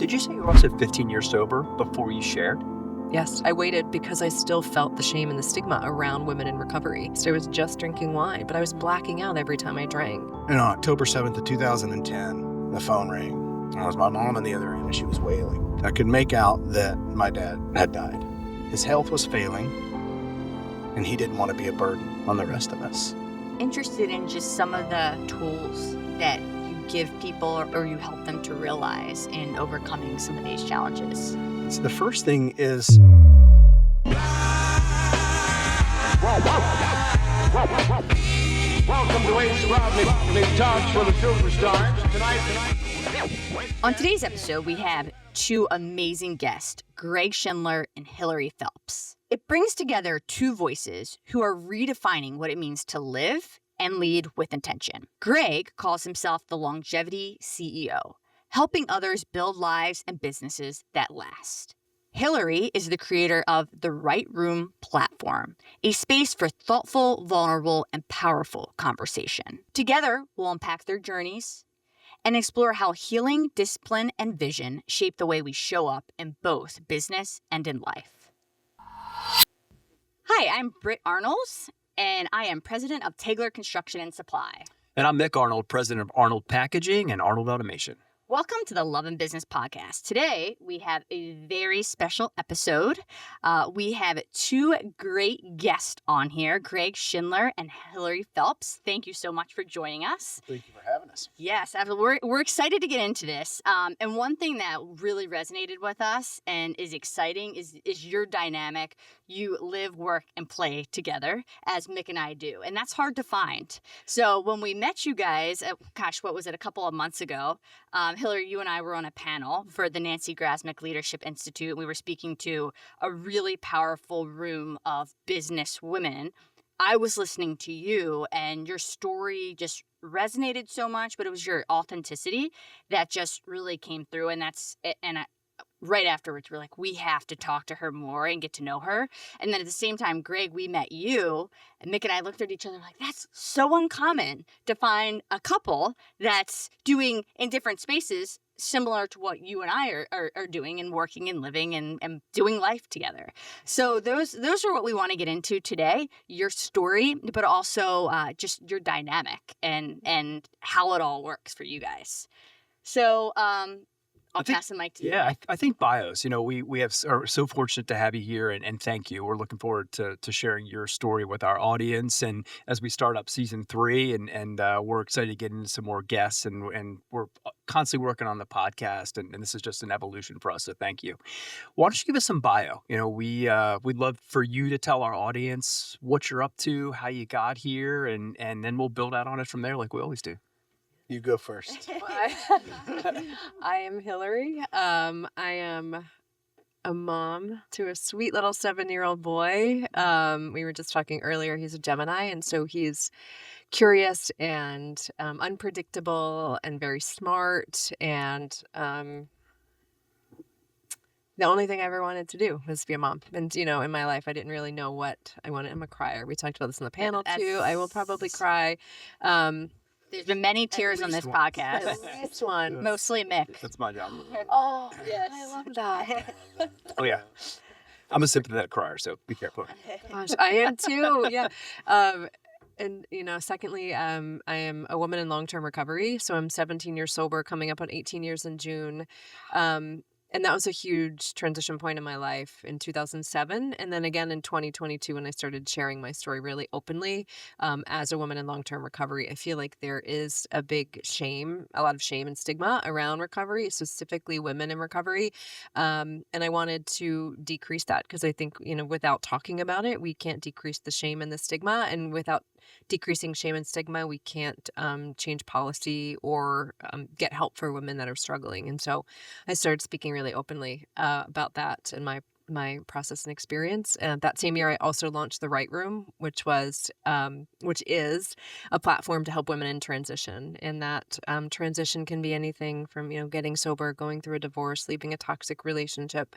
Did you say you were also 15 years sober before you shared? Yes, I waited because I still felt the shame and the stigma around women in recovery. So I was just drinking wine, but I was blacking out every time I drank. And on October 7th of 2010, the phone rang. And it was my mom on the other end, and she was wailing. I could make out that my dad had died. His health was failing, and he didn't want to be a burden on the rest of us. Interested in just some of the tools that you give people or you help them to realize in overcoming some of these challenges. So the first thing is welcome to Ace Rodney Talks for the Superstars. Tonight. On today's episode, we have two amazing guests, Greg Shindler and Hilary Phelps. It brings together two voices who are redefining what it means to live and lead with intention. Greg calls himself the longevity CEO, helping others build lives and businesses that last. Hilary is the creator of the Right Room platform, a space for thoughtful, vulnerable, and powerful conversation. Together, we'll unpack their journeys and explore how healing, discipline, and vision shape the way we show up in both business and in life. Hi, I'm Britt Arnolds, and I am president of Tegler Construction and Supply. And I'm Mick Arnold, president of Arnold Packaging and Arnold Automation. Welcome to the Love and Business Podcast. Today, we have a very special episode. We have two great guests on here, Greg Shindler and Hilary Phelps. Thank you so much for joining us. Thank you for having us. Yes, we're excited to get into this. And one thing that really resonated with us and is exciting is your dynamic. You live, work, and play together, as Mick and I do. And that's hard to find. So when we met you guys, what was it, a couple of months ago, Hilary, you and I were on a panel for the Nancy Grasmick Leadership Institute. We were speaking to a really powerful room of business women. I was listening to you, and your story just resonated so much, but it was your authenticity that just really came through. And right afterwards, we're like, we have to talk to her more and get to know her. And then at the same time, Greg, we met you, and Mick and I looked at each other like, that's so uncommon to find a couple that's doing in different spaces similar to what you and I are doing and working and living and doing life together. So those are what we want to get into today, your story, but also just your dynamic and how it all works for you guys. So I'll pass the mic to you. Yeah, I think bios, we are so fortunate to have you here and thank you. We're looking forward to sharing your story with our audience. And as we start up season 3 and we're excited to get into some more guests and we're constantly working on the podcast and this is just an evolution for us. So thank you. Why don't you give us some bio? We'd love for you to tell our audience what you're up to, how you got here, and then we'll build out on it from there like we always do. You go first. I am Hilary. I am a mom to a sweet little 7-year-old boy. We were just talking earlier, he's a Gemini, and so he's curious and unpredictable and very smart. And the only thing I ever wanted to do was be a mom. And, in my life, I didn't really know what I wanted. I'm a crier. We talked about this on the panel, too. I will probably cry. There's been many tears on this podcast. At least one. Mostly Mick. That's my job. Oh, yes. I love that. Oh, yeah. I'm a sympathetic crier, so be careful. Gosh, I am too. Yeah. And, secondly, I am a woman in long-term recovery. So I'm 17 years sober, coming up on 18 years in June. And that was a huge transition point in my life in 2007. And then again in 2022, when I started sharing my story really openly as a woman in long-term recovery, I feel like there is a lot of shame and stigma around recovery, specifically women in recovery. And I wanted to decrease that because I think, without talking about it, we can't decrease the shame and the stigma. And without decreasing shame and stigma, we can't change policy or get help for women that are struggling. And so I started speaking really openly about that and my process and experience. And that same year, I also launched the Right Room, which is a platform to help women in transition. And that transition can be anything from getting sober, going through a divorce, leaving a toxic relationship,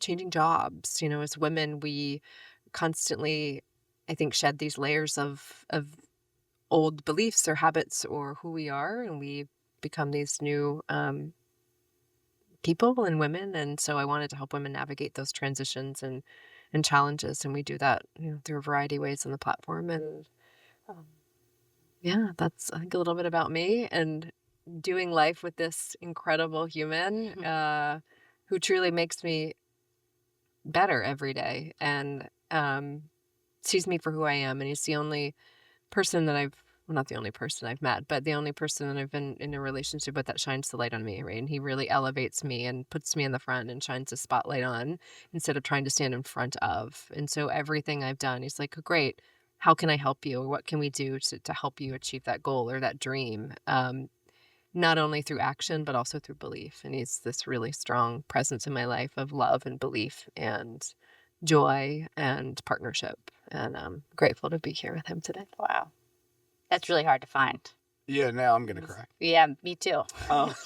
changing jobs. As women, we constantly, I think, shed these layers of old beliefs or habits or who we are, and we become these new people and women. And so I wanted to help women navigate those transitions and challenges. And we do that, through a variety of ways on the platform. And um, yeah, that's, I think, a little bit about me and doing life with this incredible human who truly makes me better every day and sees me for who I am. And he's the only person that well, not the only person I've met, but the only person that I've been in a relationship with that shines the light on me, right? And he really elevates me and puts me in the front and shines the spotlight on instead of trying to stand in front of. And so everything I've done, he's like, great, how can I help you? Or what can we do to help you achieve that goal or that dream? Not only through action, but also through belief. And he's this really strong presence in my life of love and belief and joy and partnership. And I'm grateful to be here with him today. Wow. That's really hard to find. Yeah, now I'm going to cry. Yeah, me too. And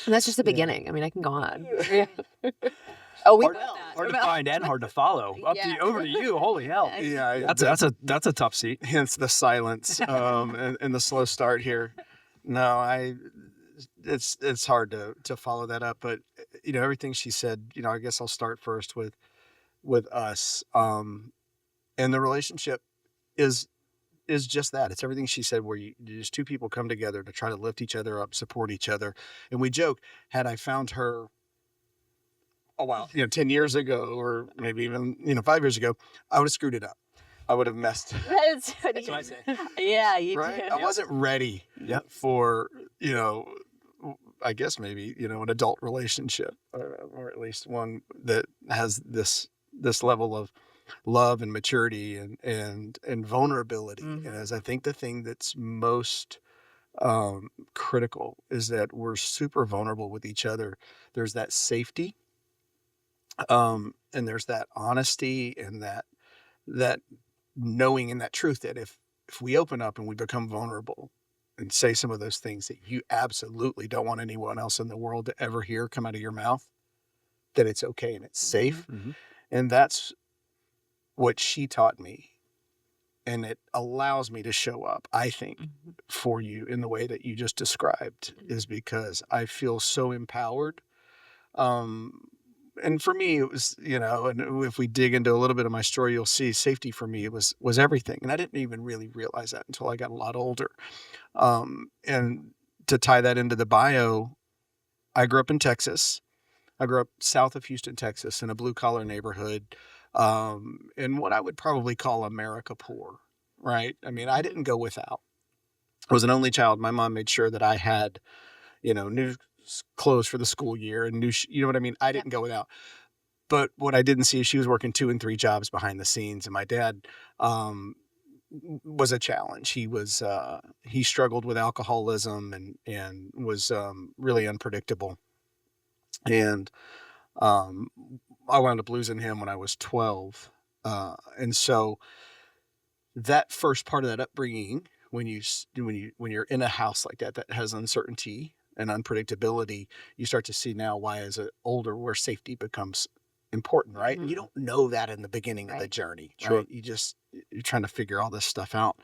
that's just the beginning. I mean, I can go on. Oh, we Hard- will. Hard to find and hard to follow. Over to you. Holy hell. Yeah, That's a tough seat. hence the silence and the slow start here. No, it's hard to follow that up, but everything she said, I guess I'll start first with us. And the relationship is just that. It's everything she said, where just two people come together to try to lift each other up, support each other. And we joke, had I found her 10 years ago, or maybe even 5 years ago, I would have screwed it up. I would have messed. That's what That's what I say. Yeah, you Right? do. I wasn't ready for, I guess maybe, an adult relationship, or at least one that has this level of love and maturity and vulnerability. Mhm. And as I think the thing that's most critical is that we're super vulnerable with each other. There's that safety, and there's that honesty, and that knowing and that truth that if we open up and we become vulnerable and say some of those things that you absolutely don't want anyone else in the world to ever hear come out of your mouth, that it's okay and it's safe. Mhm. And that's what she taught me. And it allows me to show up, I think, for you in the way that you just described, is because I feel so empowered. And for me, it was, and if we dig into a little bit of my story, you'll see safety for me was everything. And I didn't even really realize that until I got a lot older. And to tie that into the bio, I grew up in Texas. I grew up south of Houston, Texas, in a blue collar neighborhood, in what I would probably call America poor, right? I mean, I didn't go without. I was an only child. My mom made sure that I had, new clothes for the school year and you know what I mean? I didn't go without. But what I didn't see is she was working 2 and 3 jobs behind the scenes. And my dad, was a challenge. He struggled with alcoholism and was, really unpredictable. And, I wound up losing him when I was 12. And so that first part of that upbringing, when you're in a house like that has uncertainty and unpredictability, you start to see now why, as an older, where safety becomes important, right? And you don't know that in the beginning of the journey, right? You're trying to figure all this stuff out.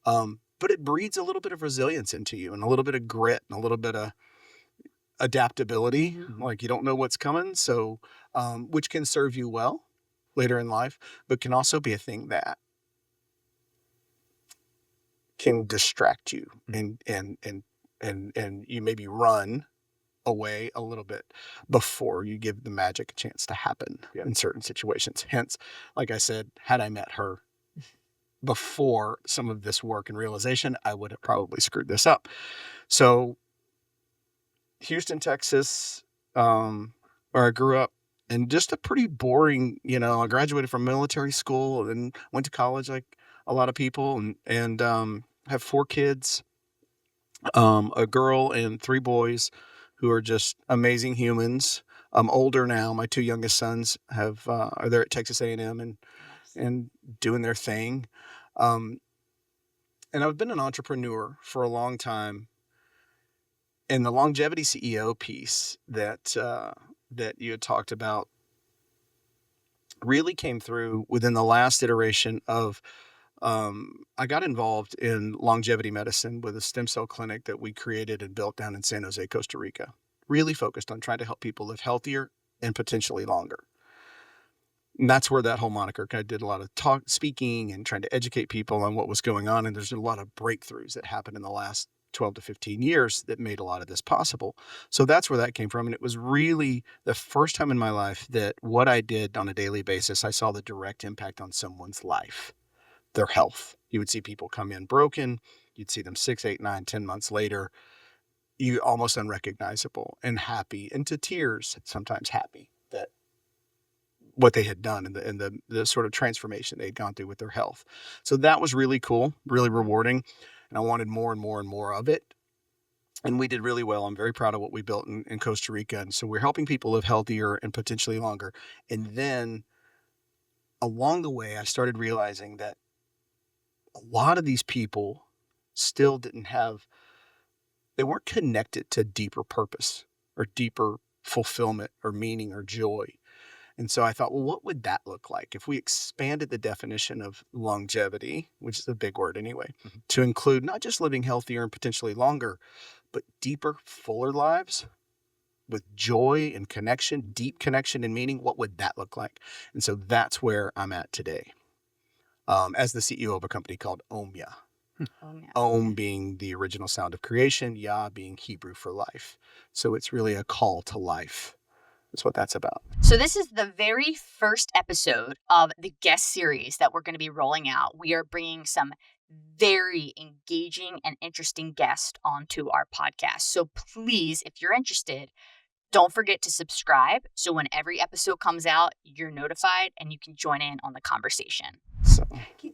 But it breeds a little bit of resilience into you, and a little bit of grit, and a little bit of adaptability. Like, you don't know what's coming. So, which can serve you well later in life, but can also be a thing that can distract you and you maybe run away a little bit before you give the magic a chance to happen in certain situations. Hence, like I said, had I met her before some of this work and realization, I would have probably screwed this up. So Houston, Texas, where I grew up, and just a pretty boring, I graduated from military school and went to college like a lot of people, and have 4 kids, a girl and 3 boys who are just amazing humans. I'm older now. My 2 youngest sons are there at Texas A&M and doing their thing. And I've been an entrepreneur for a long time. And the longevity CEO piece that you had talked about really came through within the last iteration of, I got involved in longevity medicine with a stem cell clinic that we created and built down in San Jose, Costa Rica. really focused on trying to help people live healthier and potentially longer. And that's where that whole moniker, I did a lot of speaking and trying to educate people on what was going on. And there's a lot of breakthroughs that happened in the last 12 to 15 years that made a lot of this possible. So that's where that came from. And it was really the first time in my life that what I did on a daily basis, I saw the direct impact on someone's life, their health. You would see people come in broken. You'd see them 6, 8, 9, 10 months later, you almost unrecognizable and happy, and to tears, sometimes happy that what they had done and the sort of transformation they had gone through with their health. So that was really cool, really rewarding. And I wanted more and more and more of it. And we did really well. I'm very proud of what we built in Costa Rica. And so we're helping people live healthier and potentially longer. And then along the way, I started realizing that a lot of these people still they weren't connected to deeper purpose or deeper fulfillment or meaning or joy. And so I thought, well, what would that look like if we expanded the definition of longevity, which is a big word anyway, to include not just living healthier and potentially longer, but deeper, fuller lives with joy and connection, deep connection and meaning? What would that look like? And so that's where I'm at today, as the CEO of a company called Omya. Om being the original sound of creation, Yah being Hebrew for life. So it's really a call to life. That's what that's about. So this is the very first episode of the guest series that we're going to be rolling out. We are bringing some very engaging and interesting guests onto our podcast. So please, if you're interested, don't forget to subscribe. So when every episode comes out, you're notified and you can join in on the conversation. So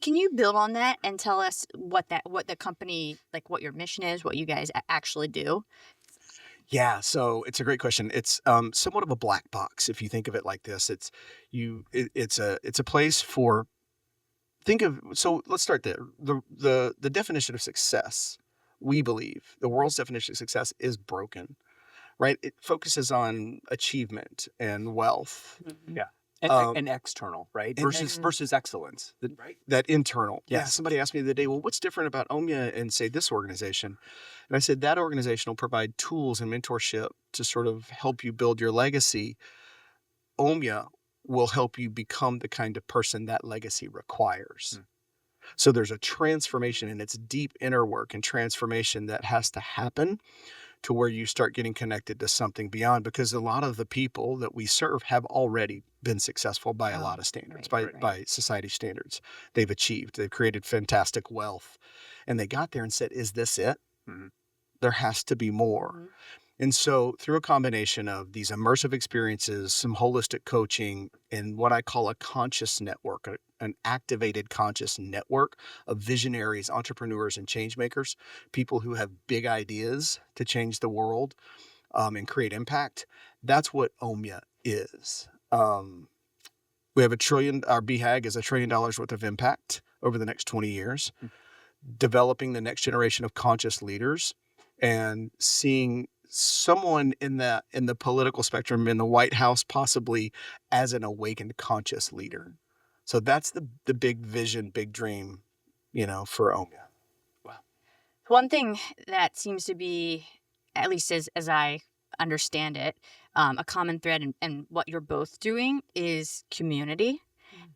Can you build on that and tell us what the company, like what your mission is, what you guys actually do? yeah, so it's a great question. It's somewhat of a black box if you think of it like this. It's a place for so let's start there. The definition of success, we believe, the world's definition of success is broken, right? It focuses on achievement and wealth. Yeah. And external, right? Versus excellence. Right. That internal. Yeah. Yeah. Somebody asked me the other day, well, what's different about Omya and say this organization? And I said, that organization will provide tools and mentorship to sort of help you build your legacy. Omya will help you become the kind of person that legacy requires. So there's a transformation, and it's deep inner work and transformation that has to happen to where you start getting connected to something beyond, because a lot of the people that we serve have already been successful by a lot of standards, by society standards. They've achieved, they've created fantastic wealth, and they got there and said, is this it? There has to be more. And so through a combination of these immersive experiences, some holistic coaching, and what I call a conscious network, an activated conscious network of visionaries, entrepreneurs, and change makers, people who have big ideas to change the world and create impact. That's what Omya is. We have our BHAG is $1 trillion worth of impact over the next 20 years, developing the next generation of conscious leaders and seeing someone in the political spectrum, in the White House, possibly as an awakened conscious leader. So that's the big vision, big dream, for Omya. Wow. One thing that seems to be, at least as I understand it, a common thread in what you're both doing is community.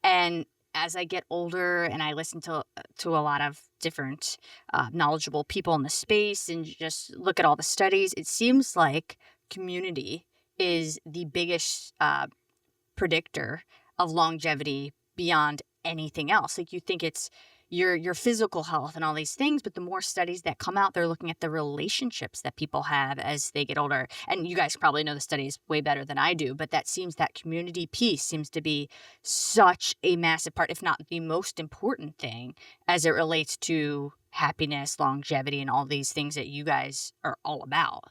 And as I get older and I listen to a lot of different knowledgeable people in the space and just look at all the studies, it seems like community is the biggest predictor of longevity beyond anything else. Like, you think it's your physical health and all these things, but the more studies that come out, they're looking at the relationships that people have as they get older. And you guys probably know the studies way better than I do, but that community piece seems to be such a massive part, if not the most important thing, as it relates to happiness, longevity, and all these things that you guys are all about.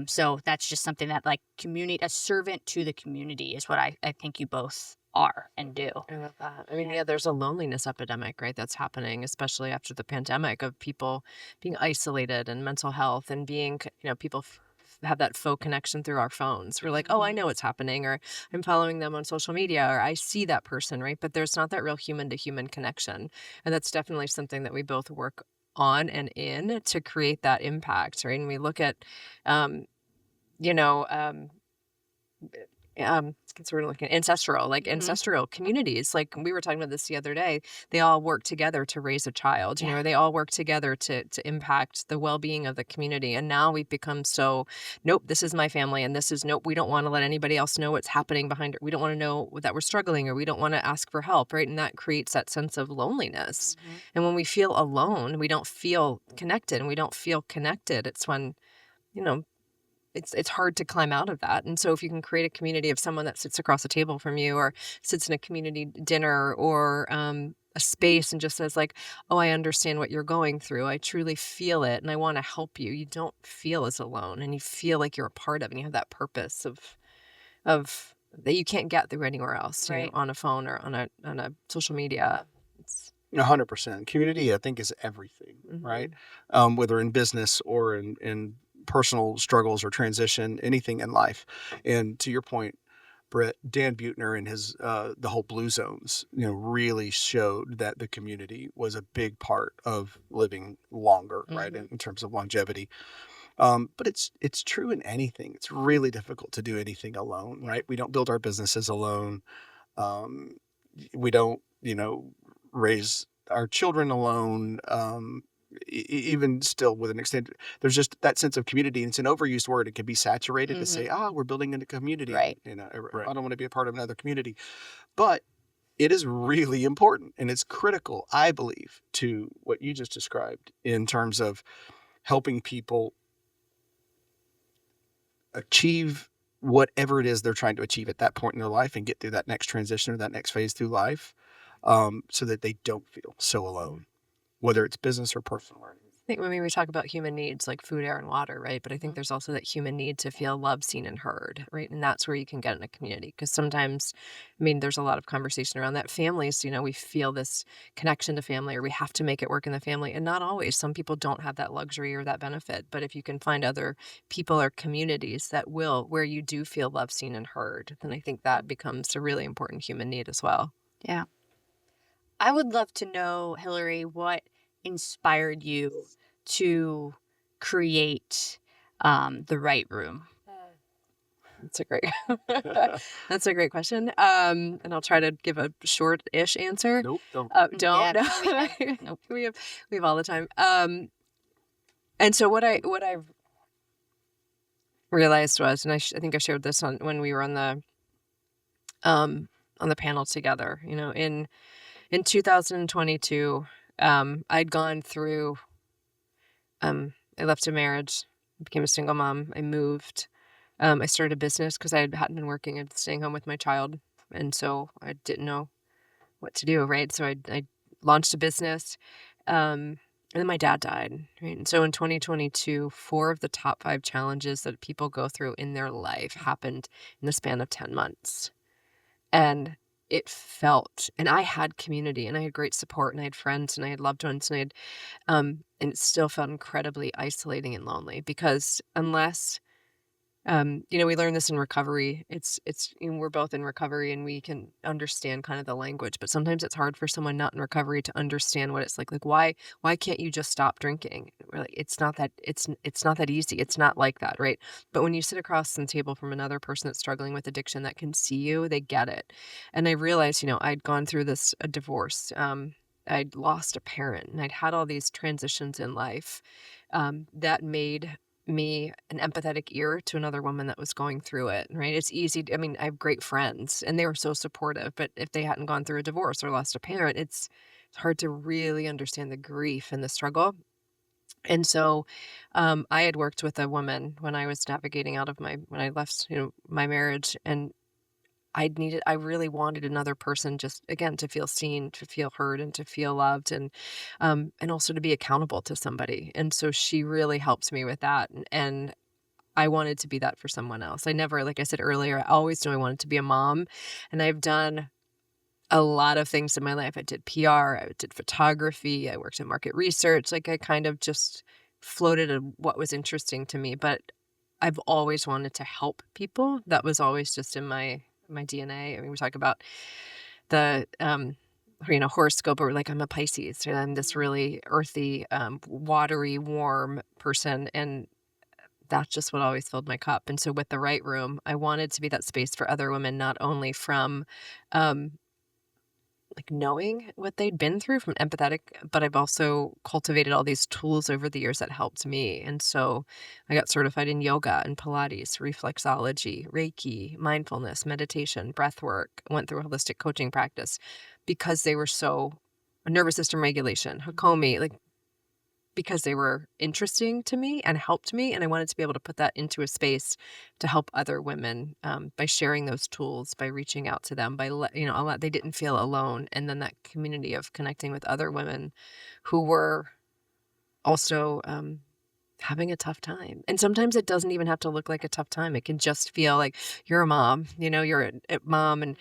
So that's just something that, like, community, a servant to the community is what I think you both are and do. I love that. I mean, yeah, there's a loneliness epidemic, right? That's happening, especially after the pandemic, of people being isolated and mental health and being, people have that faux connection through our phones. We're like, oh, I know what's happening, or I'm following them on social media, or I see that person, right? But there's not that real human to human connection. And that's definitely something that we both work on and in to create that impact, right? And we look at, you know, sort of like ancestral, like Mhm. ancestral communities. Like we were talking about this the other day. They all work together to raise a child. You Yeah. know, they all work together to impact the well being of the community. And now we've become so, nope, this is my family, and this is nope. We don't want to let anybody else know what's happening behind it. We don't want to know that we're struggling, or we don't want to ask for help, right? And that creates that sense of loneliness. Mhm. And when we feel alone, we don't feel connected, and we don't feel connected. It's when, you know, it's hard to climb out of that. And so if you can create a community of someone that sits across the table from you, or sits in a community dinner, or a space, and just says like, oh, I understand what you're going through. I truly feel it, and I want to help you. You don't feel as alone, and you feel like you're a part of it, and you have that purpose of that you can't get through anywhere else, you know, Right. on a phone or on a social media. It's 100%. Community, I think, is everything, right? Whether in business or in personal struggles or transition, anything in life. And to your point, Brett, Dan Buettner and his the whole Blue Zones, really showed that the community was a big part of living longer, right? In terms of longevity. But it's true in anything. It's really difficult to do anything alone, right? We don't build our businesses alone. Um, we don't, raise our children alone. Even still with an extent, there's just that sense of community, and it's an overused word. It can be saturated to say, we're building a community. Right. I don't want to be a part of another community, but it is really important, and it's critical, I believe, to what you just described in terms of helping people achieve whatever it is they're trying to achieve at that point in their life and get through that next transition or that next phase through life, so that they don't feel so alone, whether it's business or personal. I think when we talk about human needs like food, air, and water, right? But I think there's also that human need to feel loved, seen, and heard, right? And that's where you can get in a community. Because sometimes, I mean, there's a lot of conversation around that. Families, we feel this connection to family, or we have to make it work in the family. And not always. Some people don't have that luxury or that benefit. But if you can find other people or communities that will, where you do feel loved, seen, and heard, then I think that becomes a really important human need as well. Yeah. I would love to know, Hilary, what inspired you to create the Right Room? That's a great, that's a great question. And I'll try to give a short-ish answer. Nope, don't. Don't. Yeah, No. nope. we have all the time. And so what I realized was, and I think I shared this when we were on the panel together. In 2022, I'd gone through. I left a marriage, became a single mom. I moved. I started a business because I hadn't been working and staying home with my child, and so I didn't know what to do. Right, so I launched a business, and then my dad died. Right, and so in 2022, 4 of the top 5 challenges that people go through in their life happened in the span of 10 months, and it felt, and I had community, and I had great support, and I had friends, and I had loved ones, and I had, and it still felt incredibly isolating and lonely because unless, we learn this in recovery. We're both in recovery and we can understand kind of the language, but sometimes it's hard for someone not in recovery to understand what it's like. Like, why can't you just stop drinking? We're like, it's not that easy. It's not like that, right? But when you sit across the table from another person that's struggling with addiction that can see you, they get it. And I realized, I'd gone through a divorce. I'd lost a parent, and I'd had all these transitions in life, that made me an empathetic ear to another woman that was going through it, right? It's easy. I mean, I have great friends and they were so supportive, but if they hadn't gone through a divorce or lost a parent, it's hard to really understand the grief and the struggle. And so, I had worked with a woman when I was navigating out of when I left, my marriage, and I really wanted another person just again to feel seen, to feel heard, and to feel loved, and also to be accountable to somebody. And so she really helped me with that. And I wanted to be that for someone else. I never, like I said earlier, I always knew I wanted to be a mom. And I've done a lot of things in my life. I did PR, I did photography, I worked in market research. Like I kind of just floated in what was interesting to me. But I've always wanted to help people. That was always just in my DNA. I mean, we talk about the horoscope, or like I'm a Pisces, and I'm this really earthy, watery, warm person, and that's just what always filled my cup. And so with the right room, I wanted to be that space for other women, not only from um, like knowing what they'd been through from empathetic, but I've also cultivated all these tools over the years that helped me. And so I got certified in yoga and Pilates, reflexology, Reiki, mindfulness, meditation, breath work, went through a holistic coaching practice because they were so nervous system regulation, Hakomi, like because they were interesting to me and helped me. And I wanted to be able to put that into a space to help other women by sharing those tools, by reaching out to them, they didn't feel alone. And then that community of connecting with other women who were also having a tough time. And sometimes it doesn't even have to look like a tough time. It can just feel like you're a mom, you're a mom and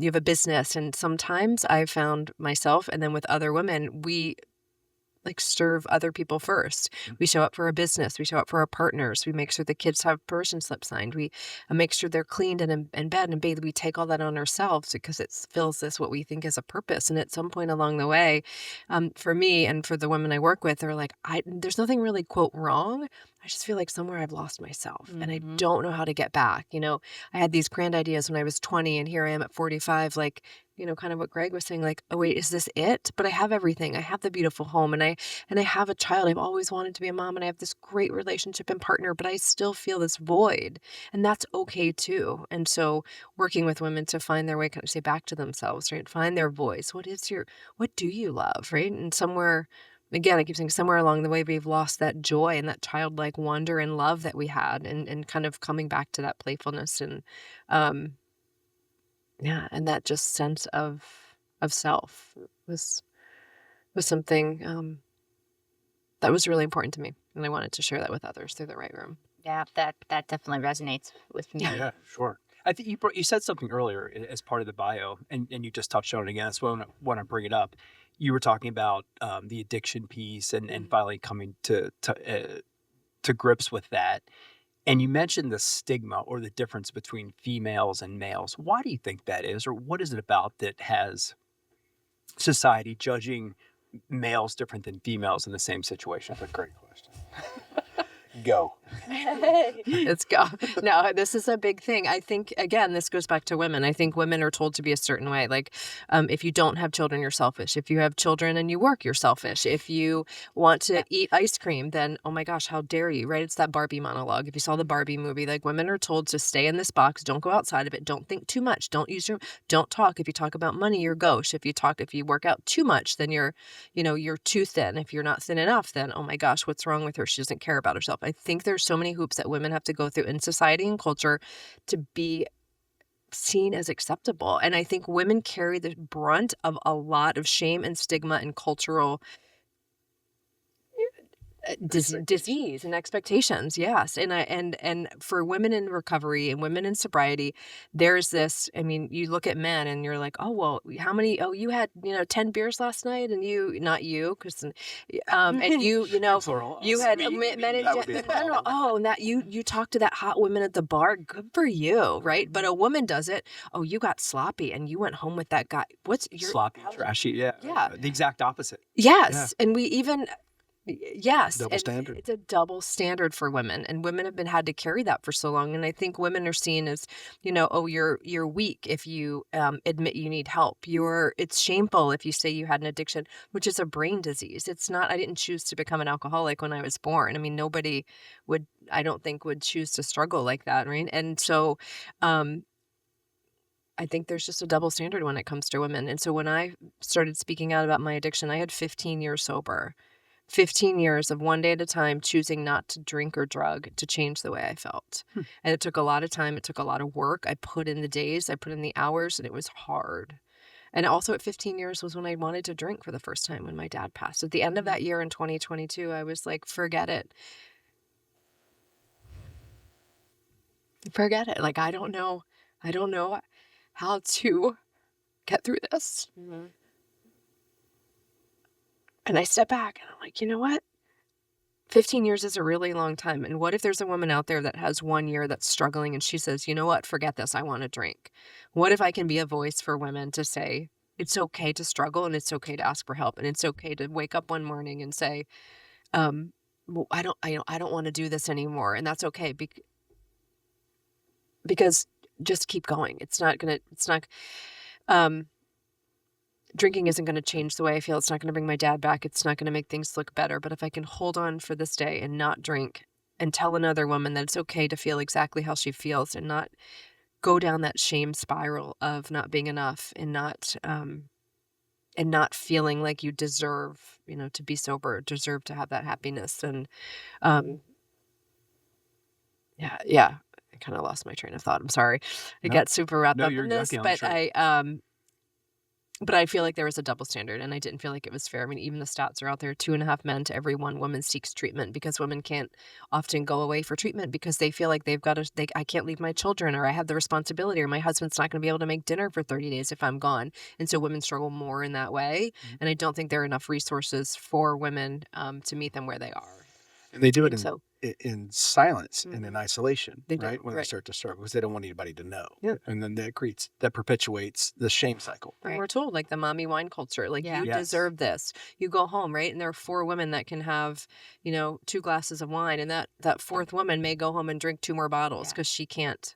you have a business. And sometimes I found myself, and then with other women, we like serve other people first. We show up for our business. We show up for our partners. We make sure the kids have permission slips signed. We make sure they're cleaned and in bed and bathed. We take all that on ourselves because it fills this what we think is a purpose. And at some point along the way, for me and for the women I work with, they're like, there's nothing really quote wrong. I just feel like somewhere I've lost myself and I don't know how to get back. I had these grand ideas when I was 20 and here I am at 45, like, kind of what Greg was saying, like, oh wait, is this it? But I have everything. I have the beautiful home and I have a child. I've always wanted to be a mom and I have this great relationship and partner, but I still feel this void and that's okay too. And so working with women to find their way, kind of say back to themselves, right? Find their voice. What do you love? Right. And somewhere, again, I keep saying somewhere along the way, we've lost that joy and that childlike wonder and love that we had and kind of coming back to that playfulness and, yeah, and that just sense of self was something that was really important to me, and I wanted to share that with others through the right room. Yeah, that definitely resonates with me. Yeah, sure. I think you said something earlier as part of the bio, and you just touched on it again. So I want to bring it up. You were talking about the addiction piece and finally coming to grips with that. And you mentioned the stigma or the difference between females and males. Why do you think that is, or what is it about that has society judging males different than females in the same situation? That's a great question. Go. Let's go. No, this is a big thing. I think, again, this goes back to women. I think women are told to be a certain way. Like, if you don't have children, you're selfish. If you have children and you work, you're selfish. If you want to eat ice cream, then, oh my gosh, how dare you, right? It's that Barbie monologue. If you saw the Barbie movie, like women are told to stay in this box. Don't go outside of it. Don't think too much. Don't talk. If you talk about money, you're gauche. If you work out too much, then you're too thin. If you're not thin enough, then, oh my gosh, what's wrong with her? She doesn't care about herself. I think there's so many hoops that women have to go through in society and culture to be seen as acceptable. And I think women carry the brunt of a lot of shame and stigma and cultural disease and expectations. Yes. And for women in recovery and women in sobriety, there's this, I mean, you look at men and you're like, oh, well, how many, you had, 10 beers last night and not you, because, and you had men in general. Oh, and that you talk to that hot woman at the bar. Good for you. Right. But a woman does it. Oh, you got sloppy and you went home with that guy. What's your sloppy, trashy? Yeah. Yeah. The exact opposite. Yes. Yeah. And we even, yes. Double standard. It's a double standard for women, and women have been had to carry that for so long. And I think women are seen as, oh, you're weak if you admit you need help. It's shameful if you say you had an addiction, which is a brain disease. It's not. I didn't choose to become an alcoholic when I was born. I mean, nobody would, I don't think, would choose to struggle like that, right? And so, I think there's just a double standard when it comes to women. And so when I started speaking out about my addiction, I had 15 years sober. 15 years of one day at a time choosing not to drink or drug to change the way I felt. And it took a lot of time. It took a lot of work. I put in the days, I put in the hours, and it was hard. And also at 15 years was when I wanted to drink for the first time when my dad passed. At the end of that year in 2022, I was like, forget it. Forget it. Like, I don't know how to get through this. Mm-hmm. And I step back and I'm like, you know what? 15 years is a really long time. And what if there's a woman out there that has 1 year that's struggling and she says, you know what? Forget this. I want to drink. What if I can be a voice for women to say, it's okay to struggle and it's okay to ask for help. And it's okay to wake up one morning and say, well, I don't want to do this anymore, and that's okay because just keep going. Um, Drinking isn't going to change the way I feel. It's not going to bring my dad back. It's not going to make things look better. But if I can hold on for this day and not drink and tell another woman that it's okay to feel exactly how she feels and not go down that shame spiral of not being enough and not feeling like you deserve, to be sober, deserve to have that happiness. And yeah, I kind of lost my train of thought. I'm sorry. I No, got super wrapped no, up you're in this, okay on the but train. I feel like there was a double standard and I didn't feel like it was fair. I mean, even the stats are out there, 2.5 men to every 1 woman seeks treatment because women can't often go away for treatment because they feel like I can't leave my children, or I have the responsibility, or my husband's not going to be able to make dinner for 30 days if I'm gone. And so women struggle more in that way. Mhm. And I don't think there are enough resources for women to meet them where they are. And they do it And so in silence and in Mhm. isolation, They do, right? When they right. start to struggle, because they don't want anybody to know. Yeah. And then that perpetuates the shame cycle. And Right. we're told, like, the mommy wine culture, like, Yeah. you Yes. deserve this. You go home, right? And there are 4 women that can have, 2 glasses of wine, and that fourth woman may go home and drink 2 more bottles Yeah. because she can't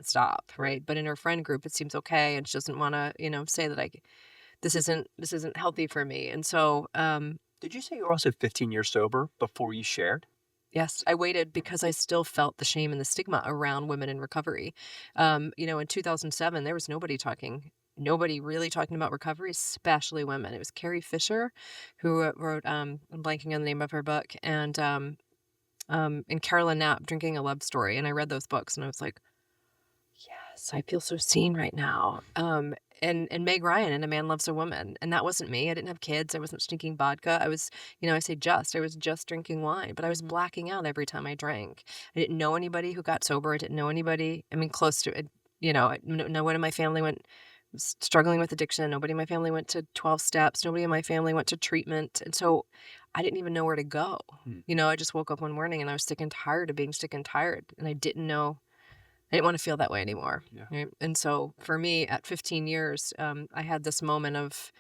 stop, right? But in her friend group, it seems okay, and she doesn't want to, say that this isn't healthy for me. And so, Did you say you were also 15 years sober before you shared? yes, I waited because I still felt the shame and the stigma around women in recovery. In 2007, there was nobody really talking about recovery, especially women. It was Carrie Fisher who wrote, I'm blanking on the name of her book, and Carolyn Knapp, Drinking a Love Story. And I read those books and I was like, yes, I feel so seen right now. And Meg Ryan and A Man Loves a Woman. And that wasn't me. I didn't have kids. I wasn't drinking vodka. I was, I was just drinking wine, but I was blacking out every time I drank. I didn't know anybody who got sober. I didn't know anybody, close to it. No one in my family was struggling with addiction. Nobody in my family went to 12 steps. Nobody in my family went to treatment. And so I didn't even know where to go. I just woke up one morning and I was sick and tired of being sick and tired. And I didn't want to feel that way anymore. Yeah. Right? And so for me, at 15 years, I had this moment of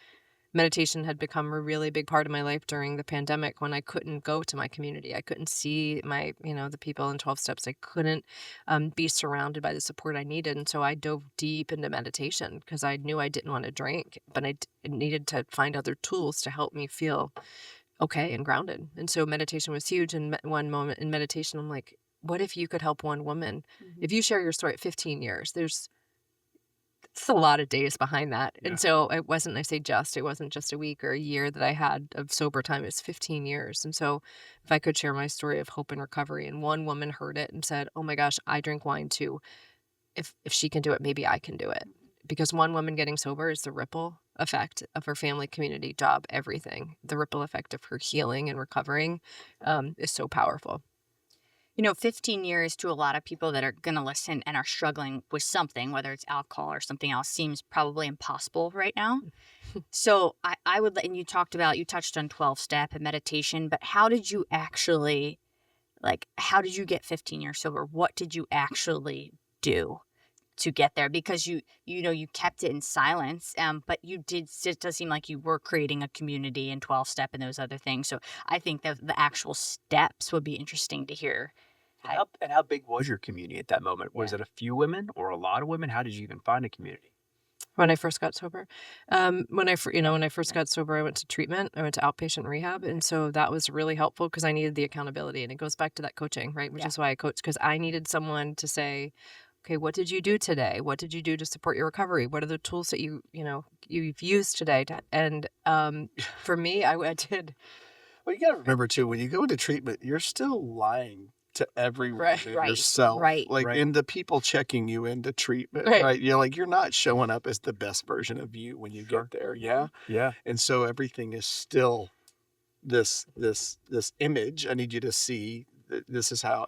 meditation had become a really big part of my life during the pandemic when I couldn't go to my community. I couldn't see the people in 12 steps. I couldn't be surrounded by the support I needed. And so I dove deep into meditation because I knew I didn't want to drink, but I needed to find other tools to help me feel okay and grounded. And so meditation was huge. And one moment in meditation, I'm like, what if you could help one woman? If you share your story at 15 years, it's a lot of days behind that. Yeah. And so it wasn't just a week or a year that I had of sober time. It was 15 years. And so if I could share my story of hope and recovery, and one woman heard it and said, oh my gosh, I drink wine too. If she can do it, maybe I can do it. Because one woman getting sober is the ripple effect of her family, community, job, everything. The ripple effect of her healing and recovering is so powerful. 15 years to a lot of people that are going to listen and are struggling with something, whether it's alcohol or something else, seems probably impossible right now. So I would, and you touched on 12-step and meditation, but how did you actually, how did you get 15 years sober? What did you actually do to get there? Because you kept it in silence, but it does seem like you were creating a community in 12-step and those other things. So I think that the actual steps would be interesting to hear. And how big was your community at that moment? Was it a few women or a lot of women? How did you even find a community? When I first got sober, when I first got sober, I went to treatment. I went to outpatient rehab, and so that was really helpful because I needed the accountability. And it goes back to that coaching, right? Which is why I coach, because I needed someone to say, okay, what did you do today? What did you do to support your recovery? What are the tools that you've used today? And for me, I did. Well, you got to remember too, when you go into treatment, you're still lying to everyone Right. and Right. yourself, Right. like Right. into people checking you into treatment, Right. right? You're not showing up as the best version of you when you Sure. get there, yeah. Yeah. And so everything is still this image. I need you to see that this is how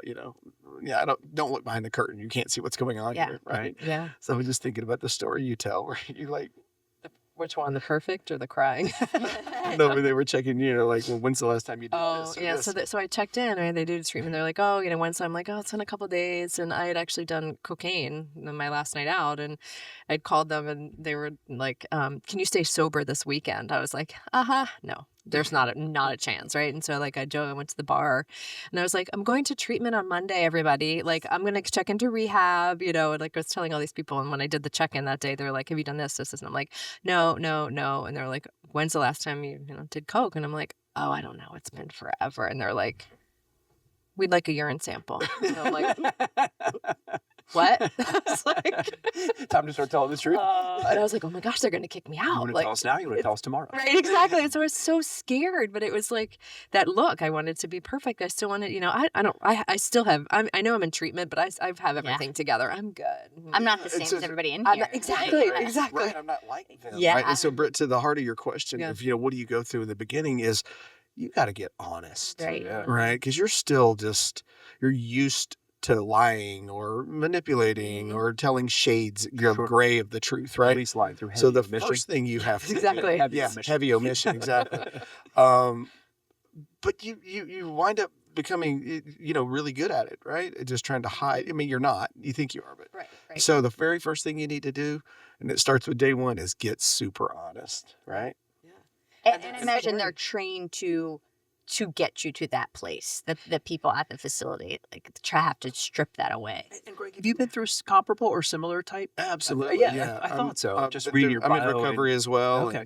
Yeah, don't look behind the curtain. You can't see what's going on Yeah. here, right? Yeah. So I was just thinking about the story you tell where you Which one, the perfect or the crying? no, when they were checking, well, when's the last time you did Oh, this? Or yeah. this? So I checked in, right? They do the treatment. They're like, oh, once I'm like, oh, it's in a couple days. And I had actually done cocaine on my last night out. And I'd called them and they were like, can you stay sober this weekend? I was like, no. there's not a chance, right? And so like I went to the bar and I was like, I'm going to treatment on Monday, everybody. Like I'm gonna check into rehab, and like I was telling all these people. And when I did the check-in that day, they're like, have you done this? And I'm like, no. And they're like, when's the last time you did coke? And I'm like, oh, I don't know. It's been forever. And they're like, we'd like a urine sample. And I'm like, what? I was like, Time to start telling the truth. and I was like, oh my gosh, they're going to kick me You out. want to Like, tell us now? You want to tell us tomorrow? right, exactly. And so I was so scared, but it was like that look. I wanted to be perfect. I still wanted, I still have, I know I'm in treatment, but I have everything together. I'm good. I'm not the same It's as just- everybody in I'm here. not- exactly, Right. exactly. Right, I'm not like them. Yeah. Right? And so, Britt, to the heart of your question Yeah. of, what do you go through in the beginning is you got to get honest. Right. Yeah. Right? Because you're still you're used to lying or manipulating or telling shades of Sure. gray of the truth, At right? least lying through So the heavy omission. first thing you have to Exactly. Heavy yeah, omission. heavy omission, exactly. But you wind up becoming, really good at it, right? Just trying to hide. I mean, you're not. You think you are, but Right. so the very first thing you need to do, and it starts with day one, is get super honest, right? And I that's imagine great. they're trained to get you to that place. The people at the facility have to strip that away. And Greg, have you been through comparable or similar type? Absolutely. Yeah, I thought so. Just reading your I'm in bio recovery as well. Okay.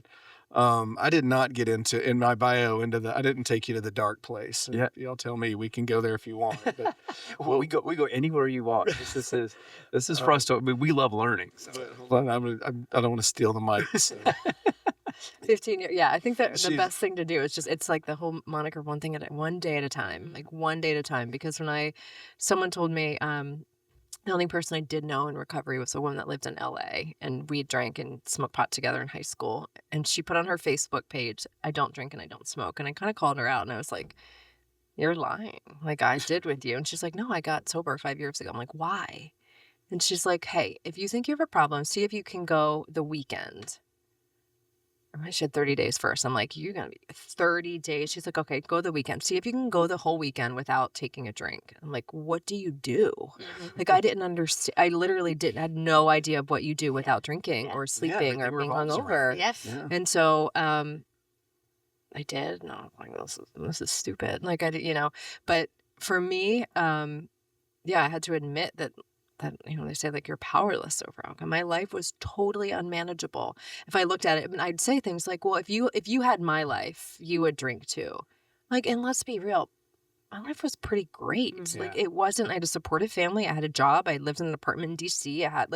And, I did not get in my bio I didn't take you to the dark place. Yeah. Y'all tell me we can go there if you want. But Well, we go anywhere you want. This is for us to. I mean, we love learning. So. but hold on, I don't want to steal the mic. So. 15 years. Yeah, I think that the She's- best thing to do is it's like the whole moniker, one day at a time, like one day at a time. Because someone told me, the only person I did know in recovery was a woman that lived in LA, and we drank and smoked pot together in high school. And she put on her Facebook page, I don't drink and I don't smoke. And I kind of called her out and I was like, you're lying. Like I did with you. And she's like, no, I got sober 5 years ago. I'm like, why? And she's like, hey, if you think you have a problem, see if you can go the weekend. I said 30 days first. I'm like, you're going to be 30 days. She's like, okay, go the weekend. See if you can go the whole weekend without taking a drink. I'm like, what do you do? Like, I didn't understand. I literally had no idea of what you do without drinking Yeah. or sleeping or everything being revolves hungover. around Yes. Yeah. And so, I did. No, I'm like, this is stupid. Like, but for me, yeah, I had to admit that they say like you're powerless over alcohol. My life was totally unmanageable. If I looked at it, and I'd say things like, well, if you had my life, you would drink too. Like, and let's be real, my life was pretty great. Like it wasn't, I had a supportive family. I had a job. I lived in an apartment in DC. I had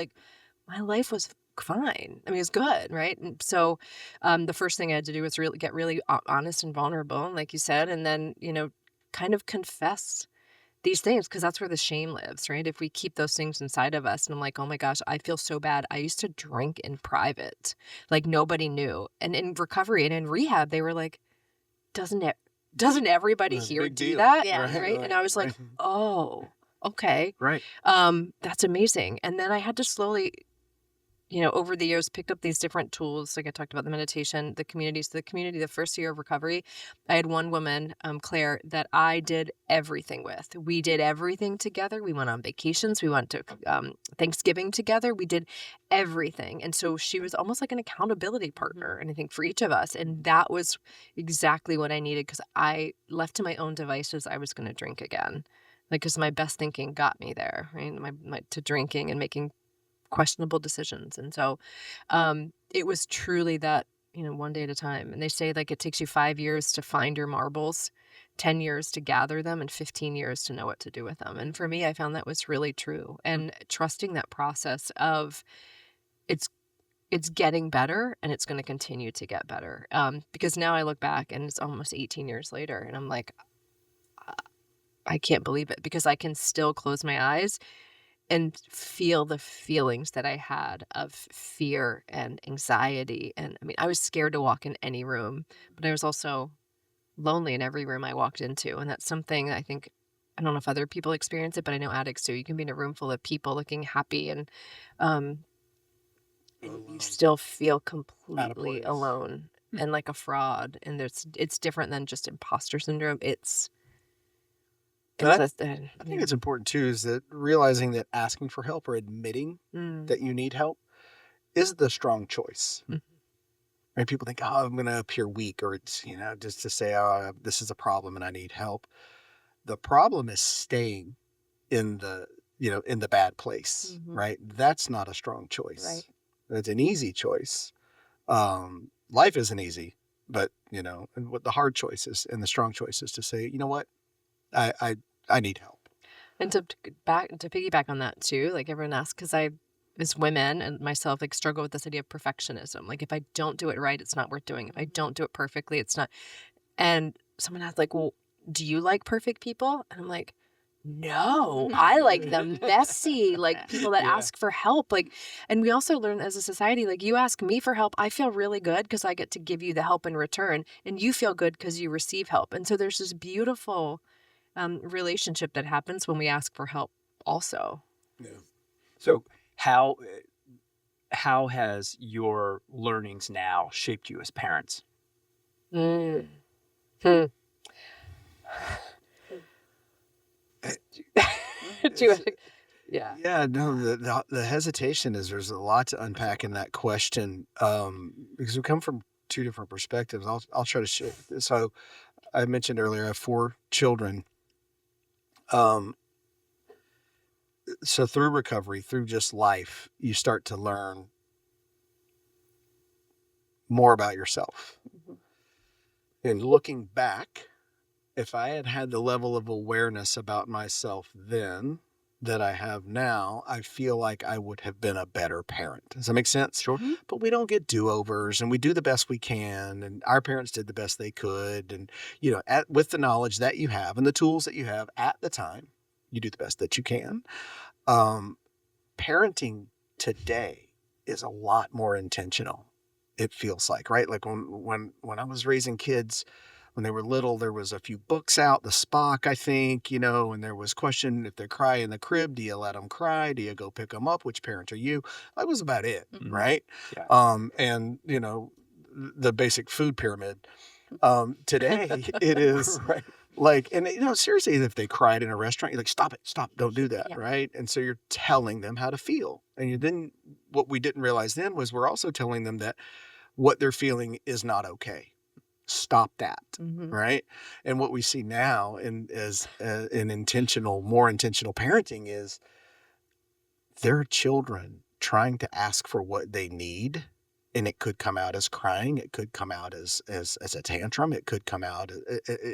my life was fine. I mean, it was good. Right. And so, the first thing I had to do was really get really honest and vulnerable. And like you said, and then, kind of confess these things, because that's where the shame lives, right? If we keep those things inside of us, and I'm like, oh my gosh, I feel so bad. I used to drink in private, like nobody knew. And in recovery and in rehab, they were like, doesn't everybody That's a here big do deal. that? Yeah. Right. And I was like, oh, okay. Right. That's amazing. And then I had to slowly, over the years, picked up these different tools. Like I talked about the meditation, the community. So the first year of recovery, I had one woman, Claire, that I did everything with. We did everything together. We went on vacations. We went to Thanksgiving together. We did everything. And so she was almost like an accountability partner, and I think for each of us. And that was exactly what I needed, because I left to my own devices, I was going to drink again. Like, because my best thinking got me there, right? To drinking and making questionable decisions. And so it was truly that, one day at a time. And they say like it takes you 5 years to find your marbles, 10 years to gather them, and 15 years to know what to do with them. And for me, I found that was really true. And trusting that process of it's getting better, and it's going to continue to get better. Because now I look back and it's almost 18 years later, and I'm like, I can't believe it, because I can still close my eyes and feel the feelings that I had of fear and anxiety. And I mean, I was scared to walk in any room, but I was also lonely in every room I walked into. And that's something I think, I don't know if other people experience it, but I know addicts do. You can be in a room full of people looking happy, and you still feel completely place. alone and like a fraud. And it's different than just imposter syndrome. I think it's important too, is that realizing that asking for help or admitting Mm. that you need help is the strong choice. Mhm. right? People think, oh, I'm going to appear weak, or it's, just to say, oh, this is a problem and I need help. The problem is staying in the bad place, Mhm. right? That's not a strong Right. choice. It's an easy choice. Life isn't easy, but and what the hard choices and the strong choices to say, you know what, I need help. And to piggyback on that too, like everyone asks, because I, as women and myself, like struggle with this idea of perfectionism. Like if I don't do it right, it's not worth doing. If I don't do it perfectly, it's not. And someone asked, like, well, do you like perfect people? And I'm like, no, I like them messy, like people that Yeah. ask for help. Like, and we also learn as a society, like you ask me for help, I feel really good because I get to give you the help in return, and you feel good because you receive help. And so there's this beautiful relationship that happens when we ask for help also. Yeah. So how has your learnings now shaped you as parents? Mm. Hmm. Do you, yeah. Yeah, no, the hesitation is there's a lot to unpack in that question, because we come from two different perspectives. I'll try to share. So I mentioned earlier I have 4 children. Um, so through recovery, through just life, you start to learn more about yourself. Mhm. And looking back, if I had had the level of awareness about myself then that I have now, I feel like I would have been a better parent. Does that make sense? Sure. Mhm. But we don't get do-overs, and we do the best we can, and our parents did the best they could. And, with the knowledge that you have and the tools that you have at the time, you do the best that you can. Um, Parenting today is a lot more intentional. It feels like, right? Like when I was raising kids, when they were little, there was a few books out, the Spock, I think, and there was question, if they cry in the crib, do you let them cry? Do you go pick them up? Which parent are you? That was about it, Mhm. right? Yeah. And the basic food pyramid. Today it is Right. like, and seriously, if they cried in a restaurant, you're like, stop it, stop, don't do that, Yeah. right? And so you're telling them how to feel. And what we didn't realize then was we're also telling them that what they're feeling is not okay. Stop that, Mhm. right? And what we see now as an more intentional parenting is their children trying to ask for what they need. And it could come out as crying. It could come out as a tantrum. It could come out.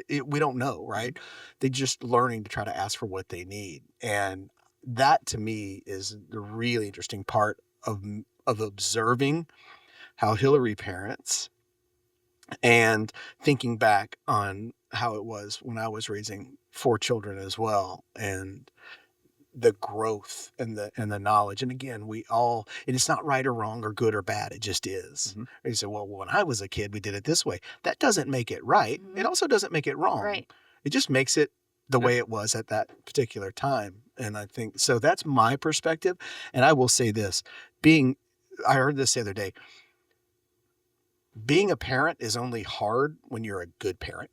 We don't know, right? They're just learning to try to ask for what they need, and that to me is the really interesting part of observing how Hilary parents and thinking back on how it was when I was raising 4 children as well, and the growth and the knowledge. And again, and it's not right or wrong or good or bad. It just is. Mhm. You say, well, when I was a kid, we did it this way. That doesn't make it right. It Mhm. also doesn't make it wrong. Right. It just makes it the Yeah. way it was at that particular time. And I think so that's my perspective. And I will say this, I heard this the other day, being a parent is only hard when you're a good parent.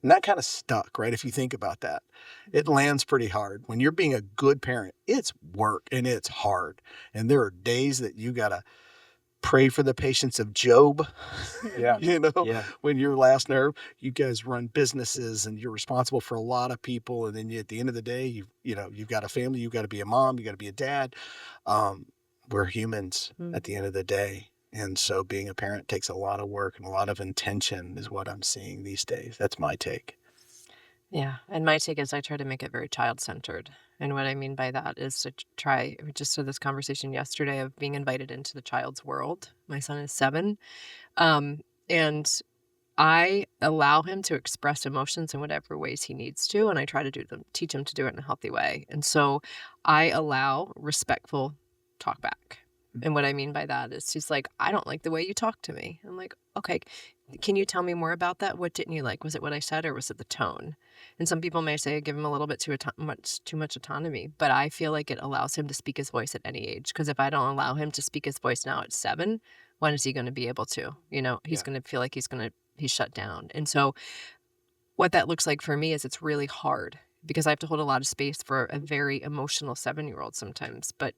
And that kind of stuck, right? If you think about that, it lands pretty hard. When you're being a good parent, it's work and it's hard. And there are days that you got to pray for the patience of Job. Yeah. Yeah. When your last nerve, you guys run businesses and you're responsible for a lot of people. And then at the end of the day, you've got a family, you've got to be a mom, you got to be a dad. We're humans at the end of the day. And so being a parent takes a lot of work and a lot of intention is what I'm seeing these days. That's my take. Yeah. And my take is I try to make it very child centered. And what I mean by that is to try, we just had this conversation yesterday of being invited into the child's world. My son is 7. And I allow him to express emotions in whatever ways he needs to. And I try to teach him to do it in a healthy way. And so I allow respectful talk back. And what I mean by that is he's like, I don't like the way you talk to me. I'm like, okay, can you tell me more about that? What didn't you like? Was it what I said or was it the tone? And some people may say give him a little bit too much autonomy, but I feel like it allows him to speak his voice at any age. Because if I don't allow him to speak his voice now at 7, when is he going to be able to? He's going to feel like he's shut down. And so what that looks like for me is it's really hard because I have to hold a lot of space for a very emotional 7-year-old sometimes. But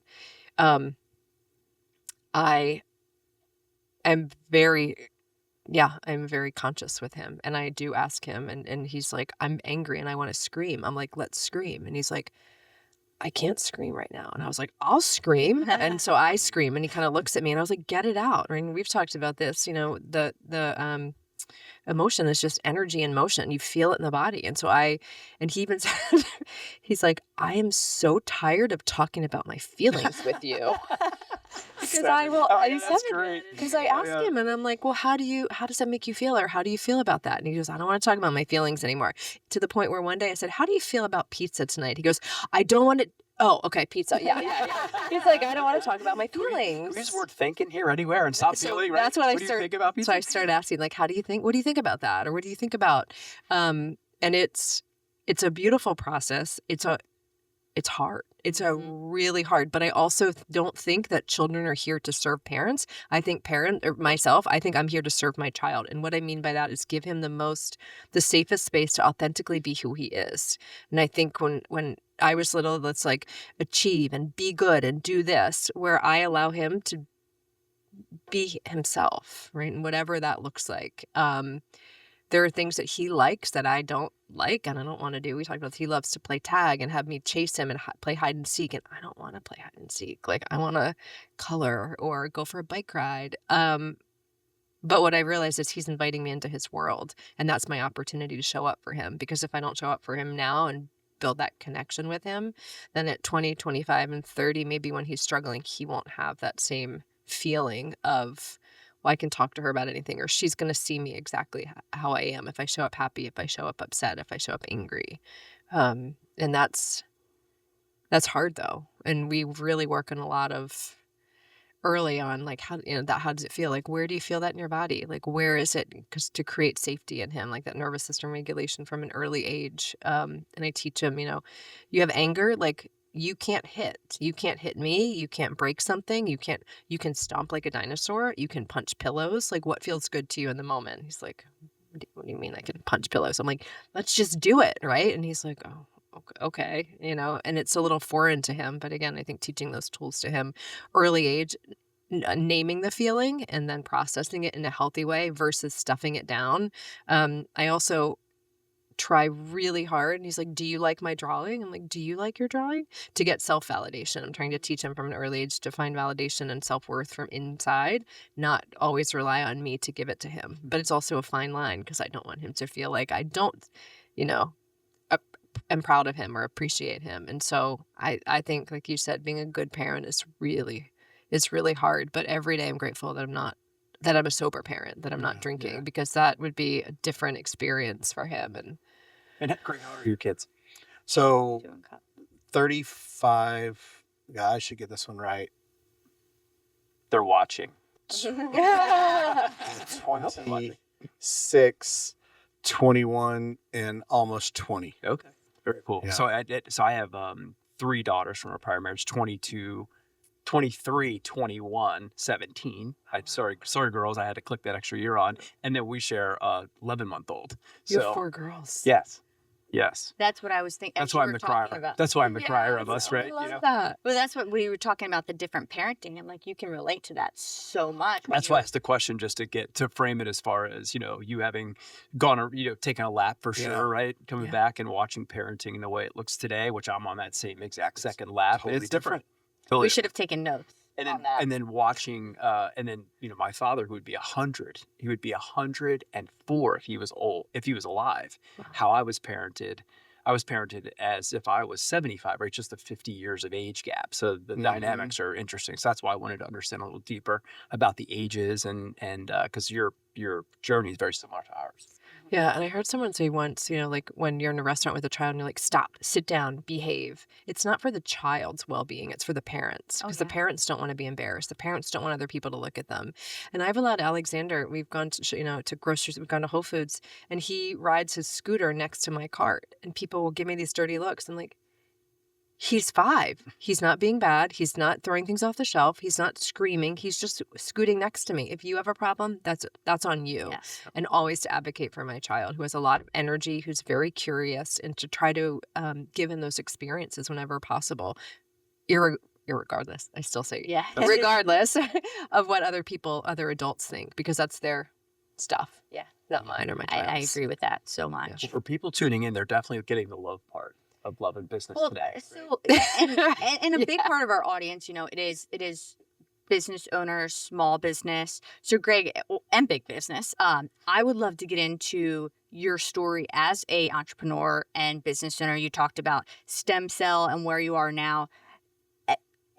I I'm very yeah, I'm very conscious with him, and I do ask him, and he's like, "I'm angry and I wanna scream." I'm like, "Let's scream." And he's like, "I can't scream right now." And I was like, "I'll scream." And so I scream, and he kinda looks at me, and I was like, "Get it out." I mean, we've talked about this, the emotion is just energy in motion. You feel it in the body. And he even said, he's like, "I am so tired of talking about my feelings with you." Because he said That's it, great. because I Oh, asked yeah. him and I'm like, "Well, how does that make you feel? Or how do you feel about that?" And he goes, "I don't want to talk about my feelings anymore." To the point where one day I said, "How do you feel about pizza tonight?" He goes, "I don't want to." Oh, okay, pizza. Yeah, yeah, yeah. He's like, "I don't want to talk about my Can we use feelings." the word thinking here anywhere and stop So feeling, right? that's what What do you think about so pizza? I started asking, like, what do you think about that? Or what do you think about, and it's a beautiful process. It's hard. It's a really hard, but I also don't think that children are here to serve parents. I think I think I'm here to serve my child. And what I mean by that is give him the safest space to authentically be who he is. And I think when I was little, let's like achieve and be good and do this, where I allow him to be himself, right? And whatever that looks like. There are things that he likes that I don't like and I don't want to do. We talked about he loves to play tag and have me chase him and play hide and seek, and I don't want to play hide and seek. Like I want to color or go for a bike ride. But what I realized is he's inviting me into his world, and that's my opportunity to show up for him. Because if I don't show up for him now and build that connection with him, then at 20, 25, and 30, maybe when he's struggling, he won't have that same feeling of, well, I can talk to her about anything, or she's going to see me exactly how I am. If I show up happy, if I show up upset, if I show up angry. And that's hard though. And we really work on a lot of early on, like how does it feel? Like, where do you feel that in your body? Like, where is it? Because to create safety in him, like that nervous system regulation from an early age. And I teach him, you have anger, like you can't hit me. You can't break something. You can stomp like a dinosaur. You can punch pillows. Like what feels good to you in the moment? He's like, what do you mean I can punch pillows? I'm like, let's just do it. Right. And he's like, oh, okay, and it's a little foreign to him. But again, I think teaching those tools to him early age, naming the feeling and then processing it in a healthy way versus stuffing it down. I also try really hard. And he's like, "Do you like my drawing?" I'm like, "Do you like your drawing?" To get self-validation. I'm trying to teach him from an early age to find validation and self-worth from inside, not always rely on me to give it to him. But it's also a fine line because I don't want him to feel like I don't, you know, am proud of him or appreciate him. And so I think, like you said, being a good parent is really hard. But every day I'm grateful that I'm a sober parent, that I'm not drinking, because that would be a different experience for him. And Greg, how old are your kids? So 35, I should get this one right. They're watching. 26, 21, and almost 20. Okay. Very cool. Yeah. So I have 3 daughters from a prior marriage, 22, 23, 21, 17. Sorry girls, I had to click that extra year on. And then we share a 11-month-old. You have 4 girls. Yes. That's what I was thinking. That's why I'm the crier. That's why I'm the crier of us, right? I love that. Well, that's what we were talking about, the different parenting. And like, you can relate to that so much. That's why I asked the question, just to frame it as far as, you having gone or, taken a lap for sure, right? Coming back and watching parenting the way it looks today, which I'm on that same exact second lap. Totally It's different. We should have taken notes. And then watching, my father, who would be 100, he would be 104 if he was alive. Wow. How I was parented as if I was 75, right? Just the 50 years of age gap. So the dynamics are interesting. So that's why I wanted to understand a little deeper about the ages and because your journey is very similar to ours. Yeah, and I heard someone say once, like when you're in a restaurant with a child and you're like, stop, sit down, behave. It's not for the child's well-being, it's for the parents. Because the parents don't want to be embarrassed. The parents don't want other people to look at them. And I've allowed Alexander, we've gone to, to groceries, we've gone to Whole Foods, and he rides his scooter next to my cart. And people will give me these dirty looks. And like, he's 5. He's not being bad. He's not throwing things off the shelf. He's not screaming. He's just scooting next to me. If you have a problem, that's on you. Yes. And always to advocate for my child who has a lot of energy, who's very curious, and to try to give him those experiences whenever possible, irregardless. I still say Yeah. regardless of what other adults think, because that's their stuff. Yeah. Not mine or my I child's. agree with that so much. Well, for people tuning in, they're definitely getting the love part of love and business Well, today. so and a big part of our audience, it is business owners, small business. So Greg, and big business. I would love to get into your story as a entrepreneur and business owner. You talked about stem cell and where you are now.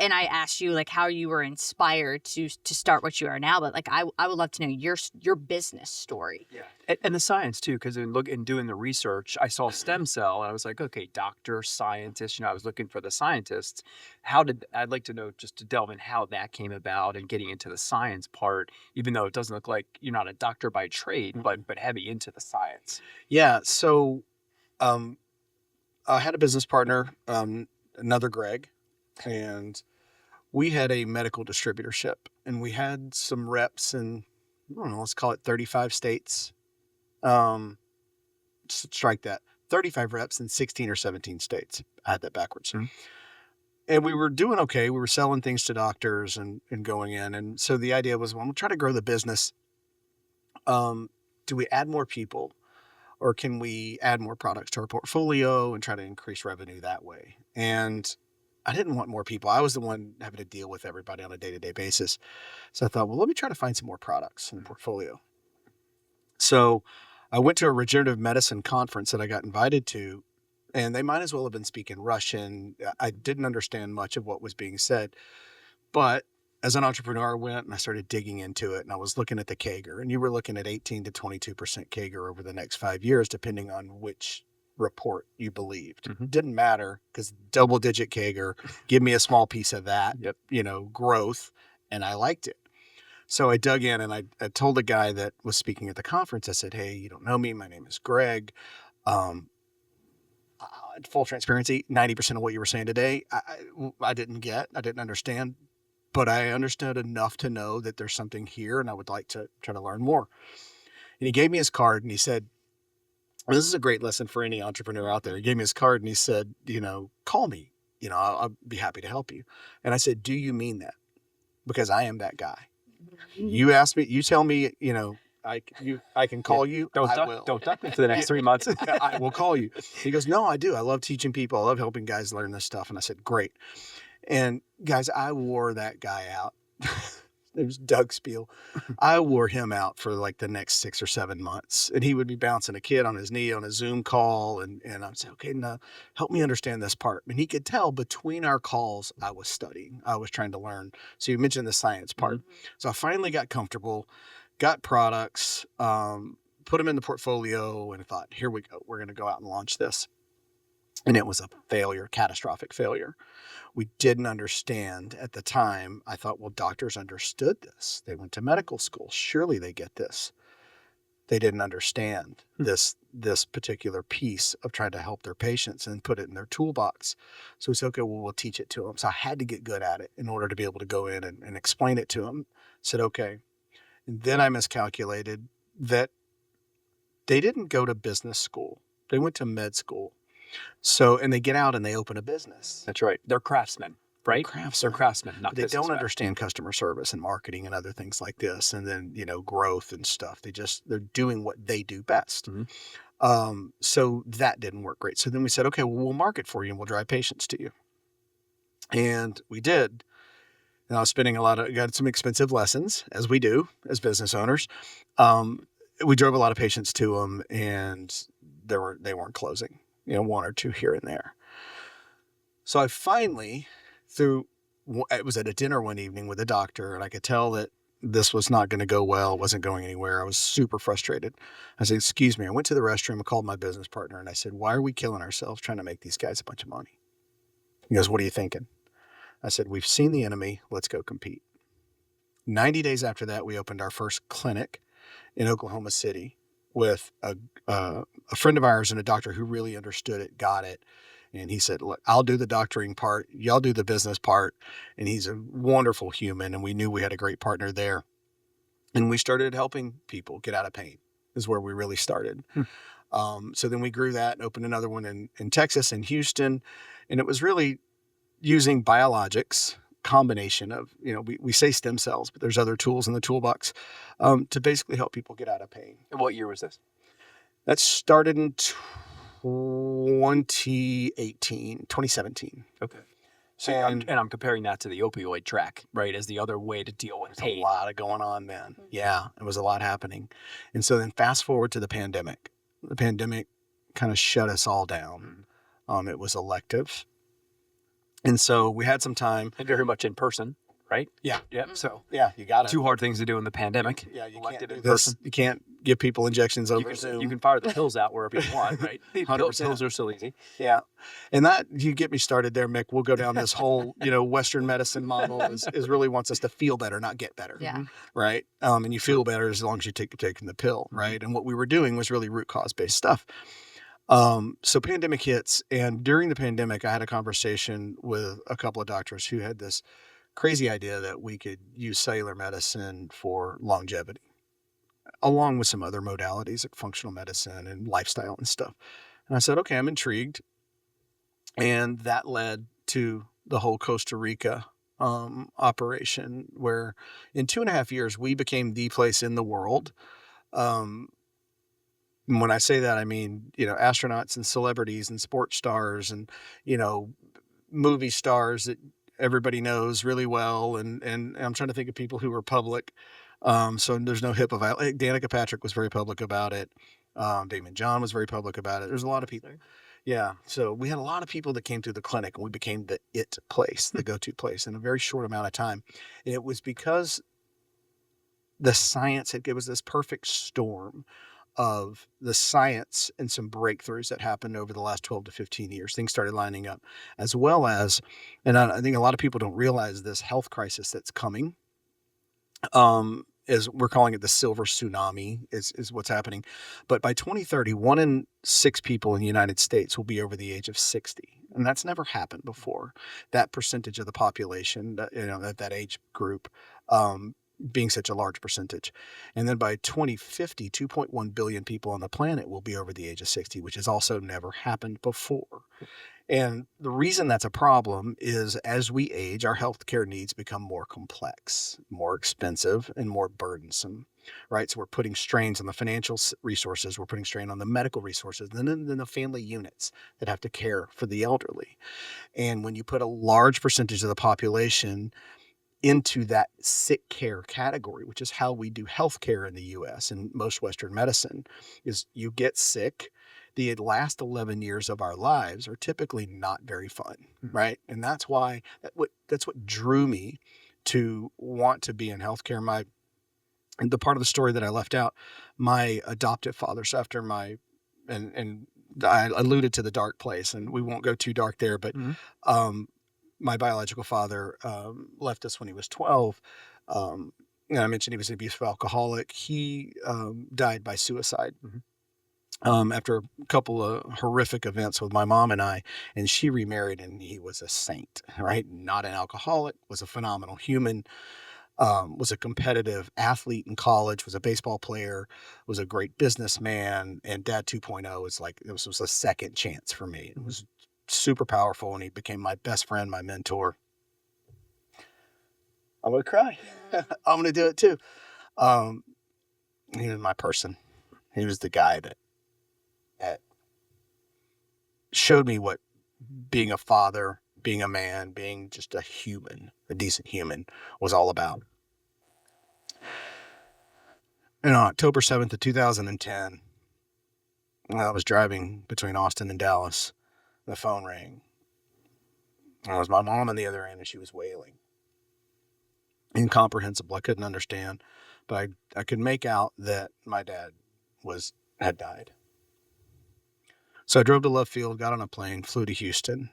And I asked you like how you were inspired to start what you are now, but like I would love to know your business story. Yeah, and the science too, because in doing the research, I saw stem cell, and I was like, okay, doctor, scientist. I was looking for the scientists. I'd like to know, just to delve in how that came about and getting into the science part, even though it doesn't look like you're not a doctor by trade, but heavy into the science. Yeah. So, I had a business partner, another Greg, and we had a medical distributorship, and we had some reps in, I don't know, let's call it 35 states. Strike that. 35 reps in 16 or 17 states. I had that backwards. Mm-hmm. And we were doing okay. We were selling things to doctors and going in. And so the idea was, well, we'll try to grow the business. Do we add more people, or can we add more products to our portfolio and try to increase revenue that way? And I didn't want more people. I was the one having to deal with everybody on a day-to-day basis. So I thought, well, let me try to find some more products in the portfolio. So I went to a regenerative medicine conference that I got invited to, and they might as well have been speaking Russian. I didn't understand much of what was being said. But as an entrepreneur, I went and I started digging into it, and I was looking at the CAGR, and you were looking at 18 to 22% CAGR over the next 5 years, depending on which report you believed. Mm-hmm. Didn't matter, because double-digit CAGR, give me a small piece of that, Yep. Growth, and I liked it. So I dug in, and I told the guy that was speaking at the conference, I said, hey, you don't know me, my name is Greg. Full transparency, 90% of what you were saying today, I didn't understand, but I understood enough to know that there's something here, and I would like to try to learn more. And he gave me his card, and he said, this is a great lesson for any entrepreneur out there. He gave me his card and he said, call me, I'll be happy to help you. And I said, do you mean that? Because I am that guy. You ask me, you tell me, I can call you. Don't duck me for the next 3 months. I will call you. He goes, no, I do. I love teaching people. I love helping guys learn this stuff. And I said, great. And guys, I wore that guy out. It was Doug Spiel. I wore him out for like the next 6 or 7 months. And he would be bouncing a kid on his knee on a Zoom call. And I'd say, okay, now help me understand this part. And he could tell between our calls, I was studying. I was trying to learn. So you mentioned the science part. Mm-hmm. So I finally got comfortable, got products, put them in the portfolio, and thought, here we go. We're going to go out and launch this. And it was a failure, catastrophic failure. We didn't understand at the time. I thought, well, doctors understood this. They went to medical school. Surely they get this. They didn't understand this particular piece of trying to help their patients and put it in their toolbox. So we said, okay, well, we'll teach it to them. So I had to get good at it in order to be able to go in and explain it to them. Said, okay. And then I miscalculated that they didn't go to business school. They went to med school. So, and they get out and they open a business. That's right. They're craftsmen, right? They're craftsmen. Not they don't businessmen. understand customer service and marketing and other things like this. And then, growth and stuff. They're doing what they do best. Mm-hmm. So that didn't work great. So then we said, okay, well, we'll market for you and we'll drive patients to you. And we did. And I was spending got some expensive lessons, as we do as business owners. We drove a lot of patients to them, and they weren't closing. 1 or 2 here and there. So I finally, it was at a dinner one evening with a doctor, and I could tell that this was not going to go well. It wasn't going anywhere. I was super frustrated. I said, excuse me. I went to the restroom. I called my business partner, and I said, why are we killing ourselves trying to make these guys a bunch of money? He goes, what are you thinking? I said, we've seen the enemy. Let's go compete. 90 days after that, we opened our first clinic in Oklahoma City with a friend of ours and a doctor who really understood it, got it. And he said, look, I'll do the doctoring part. Y'all do the business part. And he's a wonderful human. And we knew we had a great partner there. And we started helping people get out of pain is where we really started. So then we grew that and opened another one in Texas and Houston. And it was really using biologics, combination of, we say stem cells, but there's other tools in the toolbox to basically help people get out of pain. And what year was this? That started in 2017. Okay. So I'm comparing that to the opioid track, right, as the other way to deal with There's pain. a lot of going on then. Yeah, it was a lot happening. And so then fast forward to the pandemic. The pandemic kind of shut us all down. It was elective. And so we had some time. And very much in person, right? Yeah. Yeah. So Yeah, you got it. two hard things to do in the pandemic. Yeah, you Elected can't in do this. person. You can't give people injections over Zoom. You can fire the pills out wherever you want, right? 100%. Pills are so easy. Yeah. And that, you get me started there, Mick. We'll go down this whole, Western medicine model is really wants us to feel better, not get better. Yeah. Right. And you feel better as long as you're taking the pill. Right. And what we were doing was really root cause based stuff. So pandemic hits, and during the pandemic, I had a conversation with a couple of doctors who had this crazy idea that we could use cellular medicine for longevity, along with some other modalities like functional medicine and lifestyle and stuff. And I said, okay, I'm intrigued. And that led to the whole Costa Rica operation, where in 2.5 years, we became the place in the world. And when I say that, I mean, astronauts and celebrities and sports stars and, movie stars that everybody knows really well. And I'm trying to think of people who were public. So there's no HIPAA violation. Danica Patrick was very public about it. Damon John was very public about it. There's a lot of people. Yeah. So we had a lot of people that came through the clinic, and we became the place, the go-to place in a very short amount of time. And it was because the science had given us this perfect storm of the science and some breakthroughs that happened over the last 12 to 15 years. Things started lining up, as well as, and I think a lot of people don't realize this health crisis that's coming. Is we're calling it the silver tsunami is what's happening. But by 2030, 1 in 6 people in the United States will be over the age of 60. And that's never happened before. That percentage of the population, that age group, being such a large percentage. And then by 2050, 2.1 billion people on the planet will be over the age of 60, which has also never happened before. And the reason that's a problem is as we age, our healthcare needs become more complex, more expensive, and more burdensome, right? So we're putting strains on the financial resources, we're putting strain on the medical resources, and then the family units that have to care for the elderly. And when you put a large percentage of the population into that sick care category, which is how we do healthcare in the U.S. and most Western medicine, is you get sick. The last 11 years of our lives are typically not very fun, right? And that's why that's what drew me to want to be in healthcare. And the part of the story that I left out, my adoptive father, so after and I alluded to the dark place, and we won't go too dark there, but my biological father left us when he was 12. And I mentioned he was an abusive alcoholic. He died by suicide after a couple of horrific events with my mom and I. And she remarried, and he was a saint, right? Not an alcoholic, was a phenomenal human, was a competitive athlete in college, was a baseball player, was a great businessman. And Dad 2.0 is like, this was a second chance for me. It was super powerful, and he became my best friend, my mentor. I'm gonna cry. I'm gonna do it too. He was my person. He was the guy that showed me what being a father, being a man, being just a human, a decent human, was all about. And on October 7th of 2010, I was driving between Austin and Dallas. The phone rang. And it was my mom on the other end, and she was wailing. Incomprehensible. I couldn't understand, but I could make out that my dad had died. So I drove to Love Field, got on a plane, flew to Houston.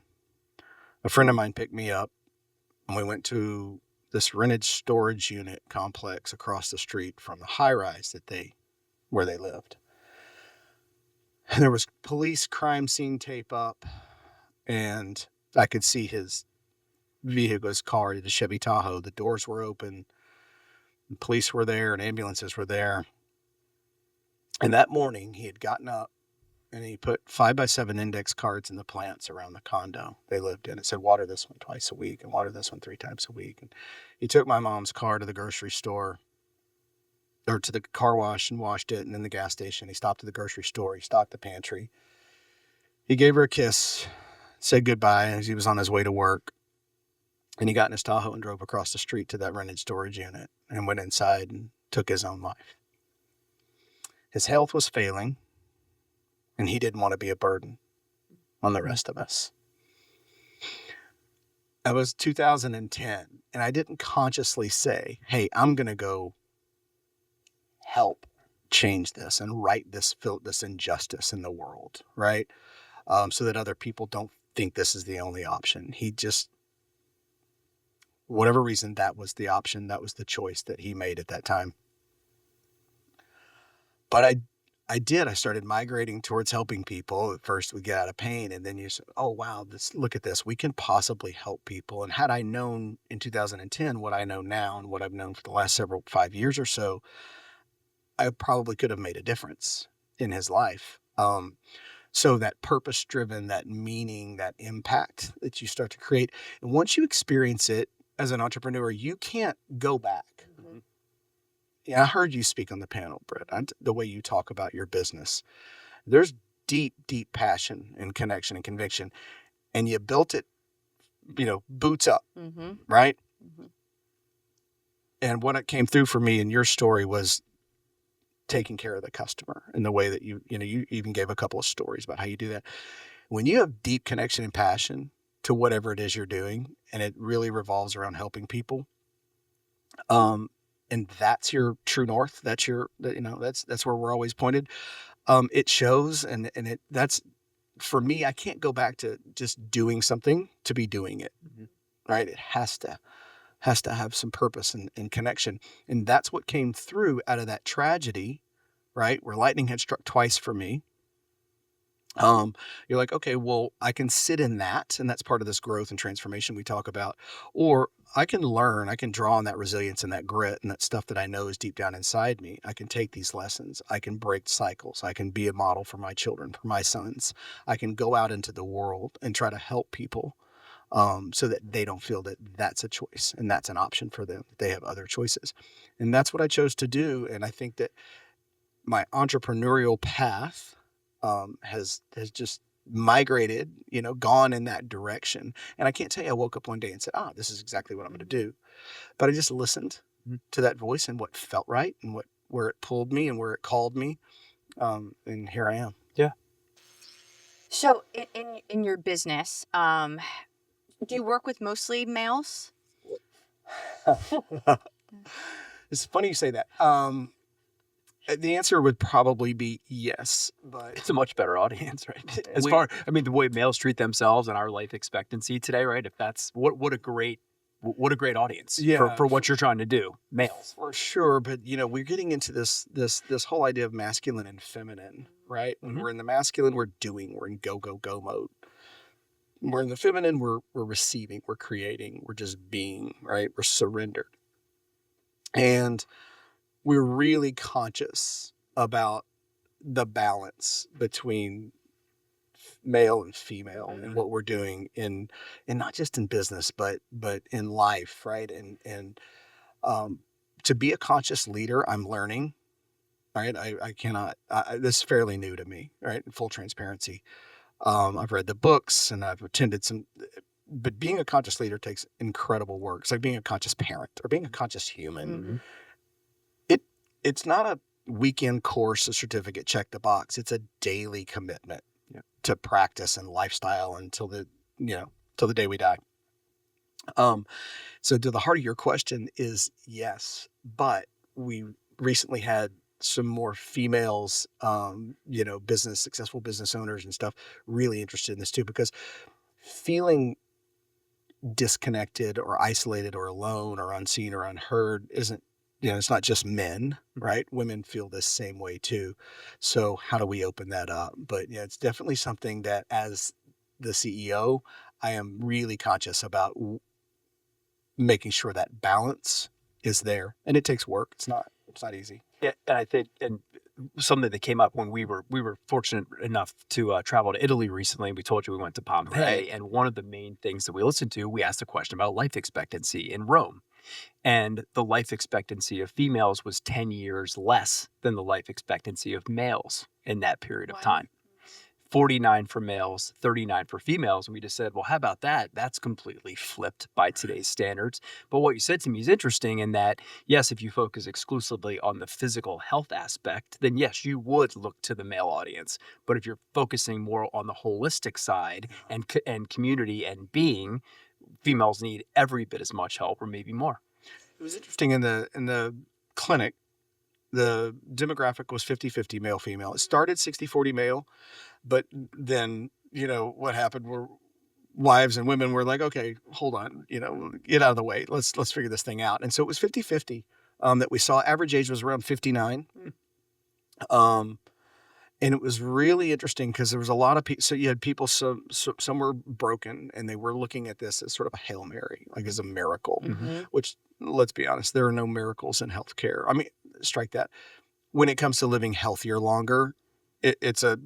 A friend of mine picked me up, and we went to this rented storage unit complex across the street from the high-rise where they lived. And there was police crime scene tape up, and I could see his vehicle, his car, the Chevy Tahoe. The doors were open. The police were there, and ambulances were there. And that morning, he had gotten up and he put 5x7 index cards in the plants around the condo they lived in. It said, water this one twice a week and water this one 3 times a week. And he took my mom's car to the grocery store or to the car wash and washed it. And then the gas station, he stopped at the grocery store. He stocked the pantry. He gave her a kiss, said goodbye as he was on his way to work. And he got in his Tahoe and drove across the street to that rented storage unit and went inside and took his own life. His health was failing, and he didn't want to be a burden on the rest of us. That was 2010, and I didn't consciously say, hey, I'm going to go help change this and right this injustice in the world, right? So that other people don't think this is the only option. He just, whatever reason, that was the option. That was the choice that he made at that time. But I started migrating towards helping people. At first we get out of pain, and then you say, oh, wow, look at this. We can possibly help people. And had I known in 2010 what I know now and what I've known for the last 5 years or so, I probably could have made a difference in his life. So that purpose-driven, that meaning, that impact that you start to create. And once you experience it as an entrepreneur, you can't go back. Mm-hmm. Yeah, I heard you speak on the panel, Brett. The way you talk about your business, there's deep, deep passion and connection and conviction, and you built it, boots up, Mm-hmm. right? Mm-hmm. And what it came through for me in your story was taking care of the customer in the way that you even gave a couple of stories about how you do that. When you have deep connection and passion to whatever it is you're doing, and it really revolves around helping people, and that's your true north. That's that's where we're always pointed. It shows, and that's for me. I can't go back to just doing something to be doing it, Mm-hmm. right? It has to have some purpose and connection, and that's what came through out of that tragedy, right? Where lightning had struck twice for me. You're like, okay, well, I can sit in that, and that's part of this growth and transformation we talk about, or I can draw on that resilience and that grit and that stuff that I know is deep down inside me. I can take these lessons. I can break cycles. I can be a model for my children, for my sons. I can go out into the world and try to help people, so that they don't feel that that's a choice and that's an option for them. They have other choices. And that's what I chose to do. And I think that my entrepreneurial path has just migrated, gone in that direction. And I can't tell you I woke up one day and said, this is exactly what I'm going to do. But I just listened to that voice and what felt right and where it pulled me and where it called me. And here I am. Yeah. So in your business, do you work with mostly males? It's funny you say that. The answer would probably be yes, but It's a much better audience, right? The way males treat themselves and our life expectancy today, right? If that's what a great audience for what you're trying to do, males. for sure. But we're getting into this whole idea of masculine and feminine, right? When we're in the masculine, we're doing, we're in go mode. We're in the feminine, we're receiving, we're creating, we're just being, right? We're surrendered. And we're really conscious about the balance between male and female and what we're doing in not just in business, but in life, right? And to be a conscious leader, I'm learning, right? I cannot, this is fairly new to me, right? In full transparency. I've read the books and I've attended some, but being a conscious leader takes incredible work. It's like being a conscious parent or being a conscious human. Mm-hmm. It's not a weekend course, a certificate, check the box. It's a daily commitment to practice and lifestyle until till the day we die. So to the heart of your question is yes, but we recently had some more females, successful business owners and stuff really interested in this too, because feeling disconnected or isolated or alone or unseen or unheard isn't, it's not just men, right? Women feel this same way too. So how do we open that up? But it's definitely something that as the CEO, I am really conscious about making sure that balance is there, and it takes work. It's not easy. Yeah, and I think, and something that came up when we were fortunate enough to travel to Italy recently. We told you we went to Pompeii, Right. and one of the main things that we listened to, we asked a question about life expectancy in Rome, and the life expectancy of females was 10 years less than the life expectancy of males in that period of Wow. time. 49 for males, 39 for females. And we just said, well, how about that? That's completely flipped by today's standards. But what you said to me is interesting in that, yes, if you focus exclusively on the physical health aspect, then yes, you would look to the male audience. But if you're focusing more on the holistic side and community and being, females need every bit as much help or maybe more. It was interesting in the clinic, the demographic was 50-50 male female. It started 60-40 male, but then, what happened were wives and women were like, okay, hold on, get out of the way. Let's figure this thing out. And so it was 50-50 that we saw. Average age was around 59. Um, and it was really interesting because there was a lot of people. So you had people, some were broken, and they were looking at this as sort of a Hail Mary, like as a miracle, which, let's be honest, there are no miracles in healthcare. I mean, strike that. When it comes to living healthier longer, it's a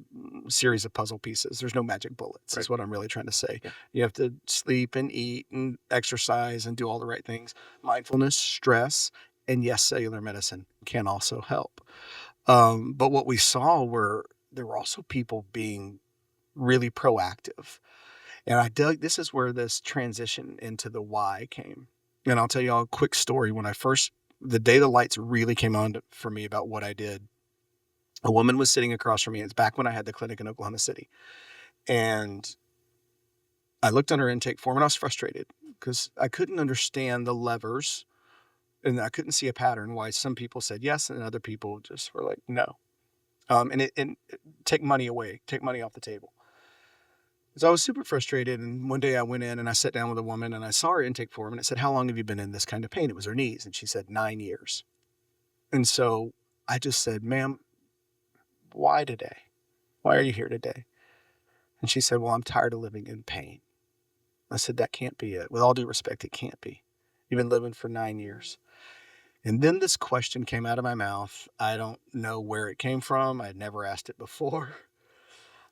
series of puzzle pieces. There's no magic bullets, is what I'm really trying to say. Yeah. You have to sleep and eat and exercise and do all the right things. Mindfulness, stress, and yes, cellular medicine can also help. But what we saw there were also people being really proactive. And I dug, this is where this transition into the why came. And I'll tell you all a quick story. The day the lights really came on for me about what I did, a woman was sitting across from me. It's back when I had the clinic in Oklahoma City. And I looked on her intake form and I was frustrated because I couldn't understand the levers and I couldn't see a pattern why some people said yes and other people just were like, no. And take money away, take money off the table. So I was super frustrated. And one day I went in and I sat down with a woman and I saw her intake form and it said, how long have you been in this kind of pain? It was her knees. And she said, 9 years. And so I just said, ma'am, why today? Why are you here today? And she said, well, I'm tired of living in pain. I said, that can't be it. With all due respect, it can't be. You've been living for 9 years. And then this question came out of my mouth. I don't know where it came from. I had never asked it before.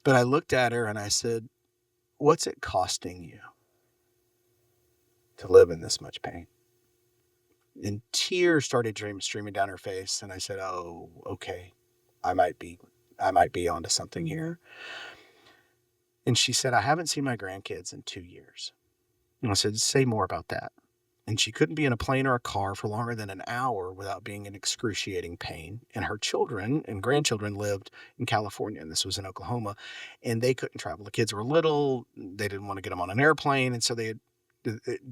But I looked at her and I said, what's it costing you to live in this much pain? And tears started streaming down her face. And I said, oh, okay, I might be onto something here. And she said, I haven't seen my grandkids in 2 years. And I said, say more about that. And she couldn't be in a plane or a car for longer than an hour without being in excruciating pain. And her children and grandchildren lived in California, and this was in Oklahoma, and they couldn't travel. The kids were little. They didn't want to get them on an airplane. And so the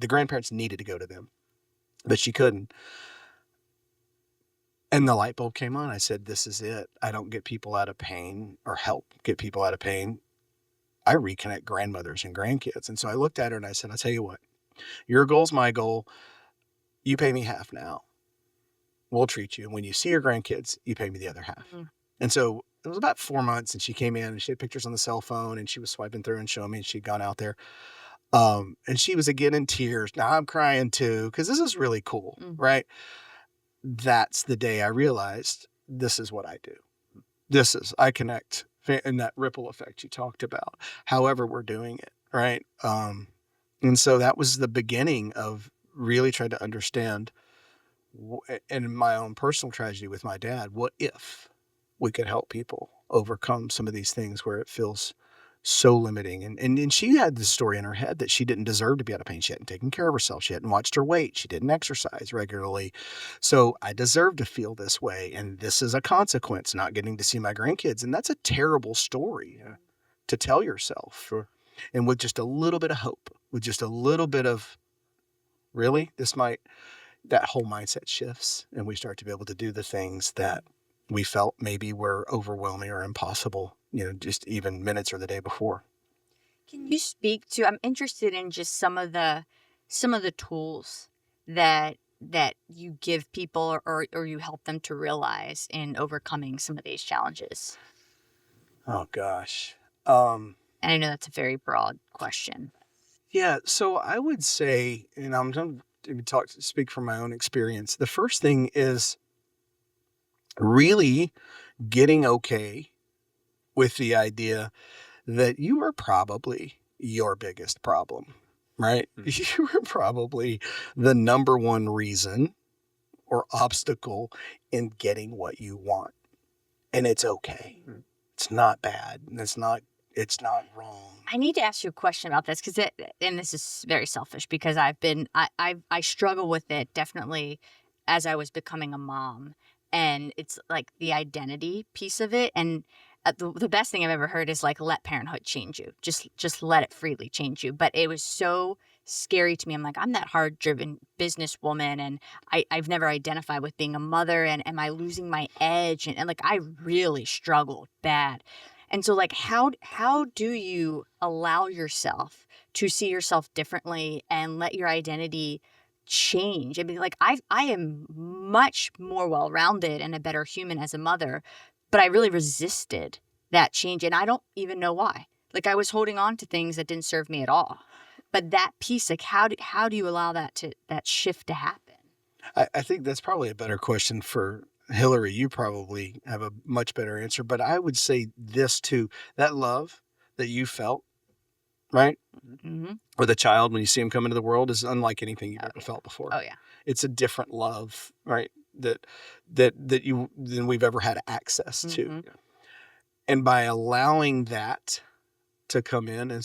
grandparents needed to go to them, but she couldn't. And the light bulb came on. I said, this is it. I don't get people out of pain or help get people out of pain. I reconnect grandmothers and grandkids. And so I looked at her and I said, I'll tell you what, your goal's my goal. You pay me half now. We'll treat you. And when you see your grandkids, you pay me the other half. And so it was about 4 months and she came in and she had pictures on the cell phone and she was swiping through and showing me and she'd gone out there. And she was again in tears. Now I'm crying too, because this is really cool, right? That's the day I realized this is what I do. I connect in that ripple effect you talked about, however we're doing it, right? And so that was the beginning of really trying to understand, and my own personal tragedy with my dad, what if we could help people overcome some of these things where it feels so limiting. And she had this story in her head that she didn't deserve to be out of pain. She hadn't taken care of herself. She hadn't watched her weight. She didn't exercise regularly. So I deserve to feel this way. And this is a consequence, not getting to see my grandkids. And that's a terrible story to tell yourself. Sure. And with just a little bit of hope, with just a little bit of, really, that whole mindset shifts and we start to be able to do the things that we felt maybe were overwhelming or impossible, just even minutes or the day before. Can you speak to, I'm interested in just some of the tools that you give people or you help them to realize in overcoming some of these challenges? Oh gosh. And I know that's a very broad question. Yeah. So I would say, and I'm going to speak from my own experience. The first thing is really getting okay with the idea that you are probably your biggest problem, right? You are probably the number one reason or obstacle in getting what you want. And it's okay. It's not bad. And it's not wrong. I need to ask you a question about this and this is very selfish because I struggle with it definitely as I was becoming a mom, and it's like the identity piece of it. And the best thing I've ever heard is like, let parenthood change you. Just let it freely change you. But it was so scary to me. I'm like, I'm that hard driven businesswoman, and I've never identified with being a mother, and am I losing my edge? And like, I really struggled bad. And so like, how do you allow yourself to see yourself differently and let your identity change? I mean, like, I am much more well-rounded and a better human as a mother, but I really resisted that change. And I don't even know why. Like, I was holding on to things that didn't serve me at all. But that piece, like, how do you allow that shift to happen? I think that's probably a better question for Hilary. You probably have a much better answer, but I would say this too, that love that you felt, right? Mm-hmm. Or the child when you see him come into the world is unlike anything you've ever felt before. Oh yeah. It's a different love, right? Than we've ever had access to. Mm-hmm. And by allowing that to come in and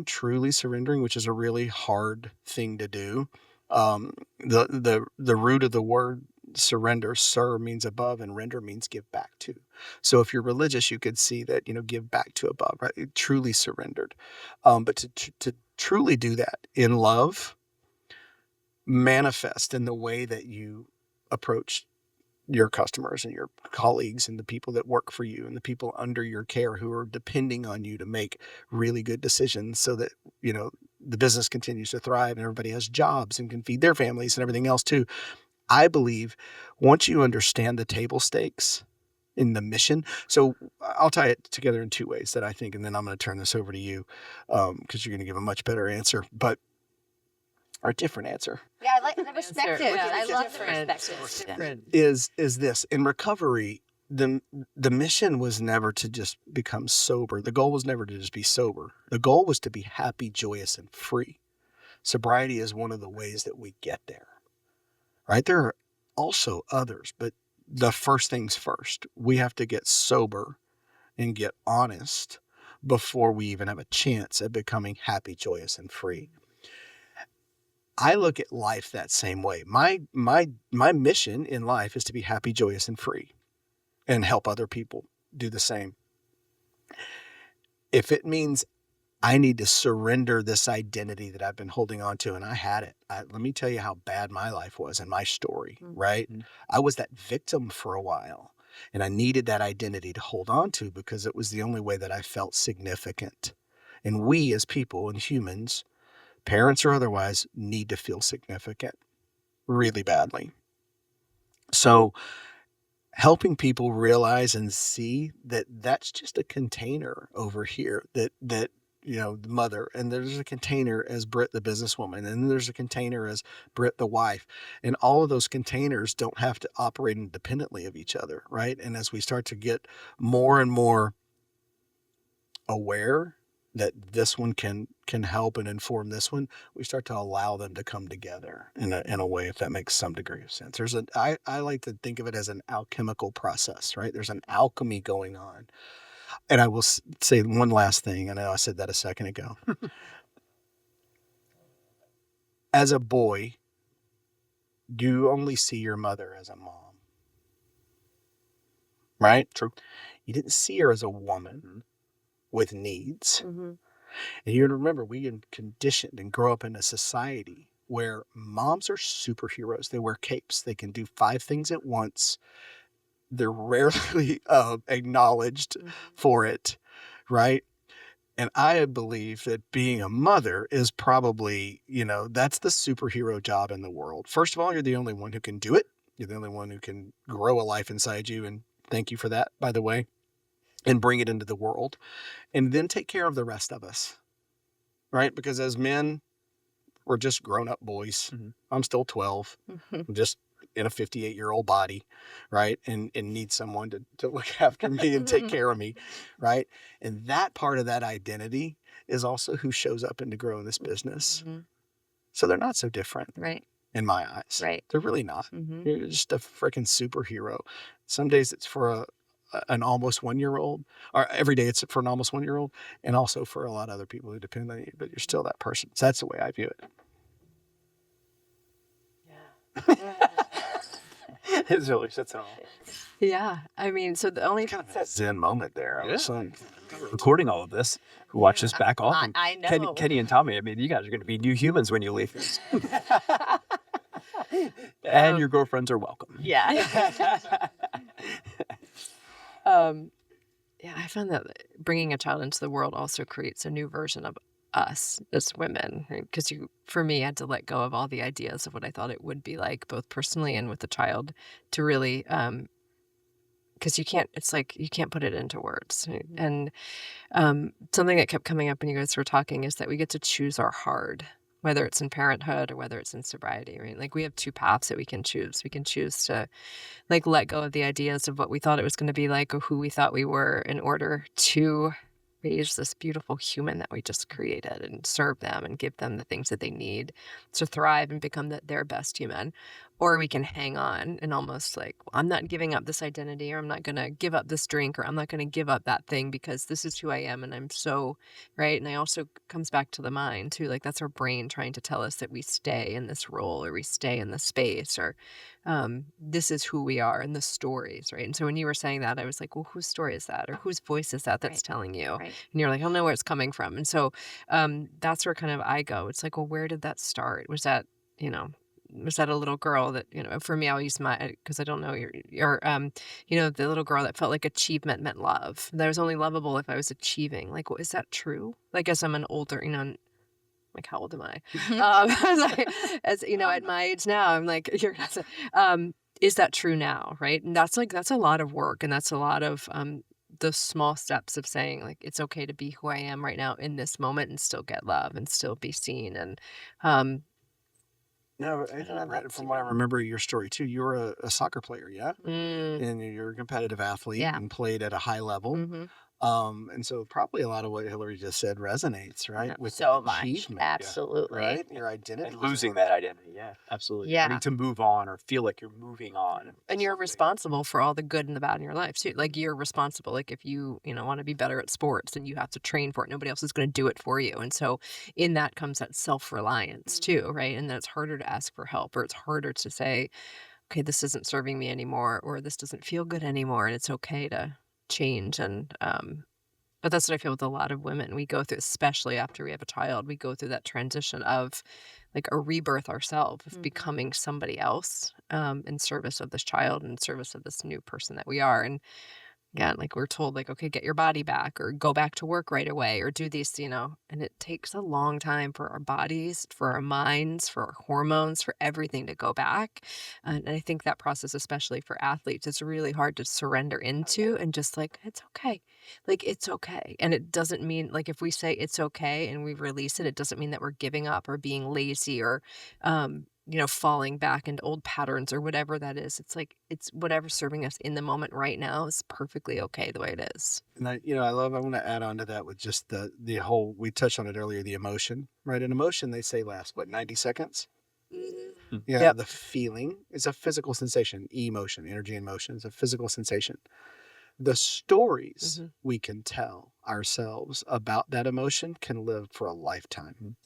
truly surrendering, which is a really hard thing to do. The root of the word surrender, ser means above, and render means give back to. So if you're religious, you could see that, give back to above, right? It truly surrendered. But to truly do that in love, manifest in the way that you approach your customers and your colleagues and the people that work for you and the people under your care who are depending on you to make really good decisions so that, the business continues to thrive and everybody has jobs and can feed their families and everything else too. I believe once you understand the table stakes in the mission, so I'll tie it together in two ways that I think, and then I'm going to turn this over to you because you're going to give a much better answer, or a different answer. Yeah, I like the perspective. Yeah, I it's love the different. perspective. It's different. Is this in recovery? The mission was never to just become sober. The goal was never to just be sober. The goal was to be happy, joyous, and free. Sobriety is one of the ways that we get there, right? There are also others, but the first things first. We have to get sober and get honest before we even have a chance at becoming happy, joyous, and free. I look at life that same way. My mission in life is to be happy, joyous, and free, and help other people do the same. If it means I need to surrender this identity that I've been holding on to, and I had it. Let me tell you how bad my life was and my story, right? I was that victim for a while, and I needed that identity to hold on to because it was the only way that I felt significant. And we as people and humans, parents or otherwise, need to feel significant really badly. So helping people realize and see that that's just a container over here that the mother, and there's a container as Britt, the businesswoman, and then there's a container as Britt, the wife, and all of those containers don't have to operate independently of each other, right? And as we start to get more and more aware that this one can help and inform this one, we start to allow them to come together in a way, if that makes some degree of sense. I like to think of it as an alchemical process, right? There's an alchemy going on. And I will say one last thing. I know I said that a second ago. As a boy, you only see your mother as a mom, right? True. You didn't see her as a woman with needs. Mm-hmm. And you remember, we are conditioned and grow up in a society where moms are superheroes. They wear capes. They can do 5 things at once. They're rarely acknowledged for it, right? And I believe that being a mother is probably, that's the superhero job in the world. First of all, you're the only one who can do it. You're the only one who can grow a life inside you. And thank you for that, by the way, and bring it into the world. And then take care of the rest of us, right? Because as men, we're just grown-up boys. I'm still 12. I'm just in a 58-year-old body, right? And need someone to look after me and take care of me, right? And that part of that identity is also who shows up and to grow in this business. Mm-hmm. So they're not so different Right. in my eyes. Right. They're really not. Mm-hmm. You're just a freaking superhero. Some days it's for an almost 1-year-old, or every day it's for an almost 1-year-old, and also for a lot of other people who depend on you, but you're still that person. So that's the way I view it. It's really sits all. Yeah. I mean, so the only Kind of that zen moment there. I was Yeah. like, Recording all of this. Watch this back off. I know. Kenny and Tommy, I mean, you guys are going to be new humans when you leave. And your girlfriends are welcome. Yeah. Yeah, I found that bringing a child into the world also creates a new version of us as women. Because for me, I had to let go of all the ideas of what I thought it would be like, both personally and with the child, to really, because you can't put it into words. And something that kept coming up when you guys were talking is that we get to choose our hard, whether it's in parenthood or whether it's in sobriety, right? Like we have two paths that we can choose. We can choose to like let go of the ideas of what we thought it was going to be like or who we thought we were in order to raise this beautiful human that we just created and serve them and give them the things that they need to thrive and become their best human. Or we can hang on and almost like, well, I'm not giving up this identity, or I'm not going to give up this drink, or I'm not going to give up that thing because this is who I am. And I'm so, right. And I also comes back to the mind too. Like that's our brain trying to tell us that we stay in this role or we stay in this space or this is who we are and the stories. Right. And so when you were saying that, I was like, well, whose story is that? Or whose voice is that that's Right. telling you? Right. And you're like, I don't know where it's coming from. And so that's where kind of I go. It's like, well, where did that start? Was that a little girl that, for me, I'll use because I don't know your the little girl that felt like achievement meant love. That I was only lovable if I was achieving. Like, well, is that true? Like, as I'm an older, like, how old am I? At my age now, I'm like, is that true now? Right. And that's a lot of work. And that's a lot of, the small steps of saying like, it's okay to be who I am right now in this moment and still get love and still be seen. And, no, from what I remember your story too, you were a soccer player, yeah? mm, And you're a competitive athlete Yeah. and played at a high level. mhm. And so probably a lot of what Hilary just said resonates, right? With So much. achievement, Absolutely. right? Your identity. And losing that identity. Yeah, absolutely. Yeah. Wanting to move on or feel like you're moving on. And you're responsible for all the good and the bad in your life too. Like you're responsible. Like if you, want to be better at sports, then you have to train for it. Nobody else is going to do it for you. And so in that comes that self-reliance too, right? And then it's harder to ask for help, or it's harder to say, okay, this isn't serving me anymore, or this doesn't feel good anymore. And it's okay to change. And, but that's what I feel with a lot of women. We go through, especially after we have a child, we go through that transition of like a rebirth ourselves, of becoming somebody else in service of this child and in service of this new person that we are. And again, like we're told, like, okay, get your body back or go back to work right away or do these, and it takes a long time for our bodies, for our minds, for our hormones, for everything to go back. And I think that process, especially for athletes, it's really hard to surrender into and just like, it's okay. Like, it's okay. And it doesn't mean, like, if we say it's okay and we release it, it doesn't mean that we're giving up or being lazy or, falling back into old patterns or whatever that is. It's like, it's whatever's serving us in the moment right now is perfectly okay the way it is. And I want to add on to that with just the whole, we touched on it earlier, the emotion, right? An emotion, they say lasts, 90 seconds? Mm-hmm. Yeah. Yep. The feeling is a physical sensation. Emotion, energy in motion is a physical sensation. The stories we can tell ourselves about that emotion can live for a lifetime.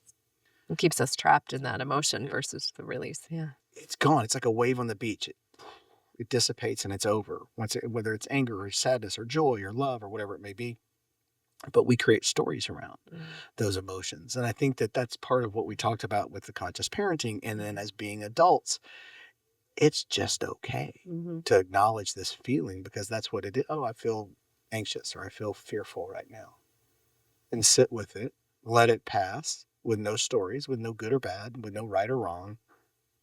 It keeps us trapped in that emotion versus the release. Yeah. It's gone. It's like a wave on the beach. It dissipates and it's over. Whether it's anger or sadness or joy or love or whatever it may be. But we create stories around those emotions. And I think that that's part of what we talked about with the conscious parenting. And then as being adults, it's just okay to acknowledge this feeling because that's what it is. Oh, I feel anxious or I feel fearful right now. And sit with it, let it pass with no stories, with no good or bad, with no right or wrong.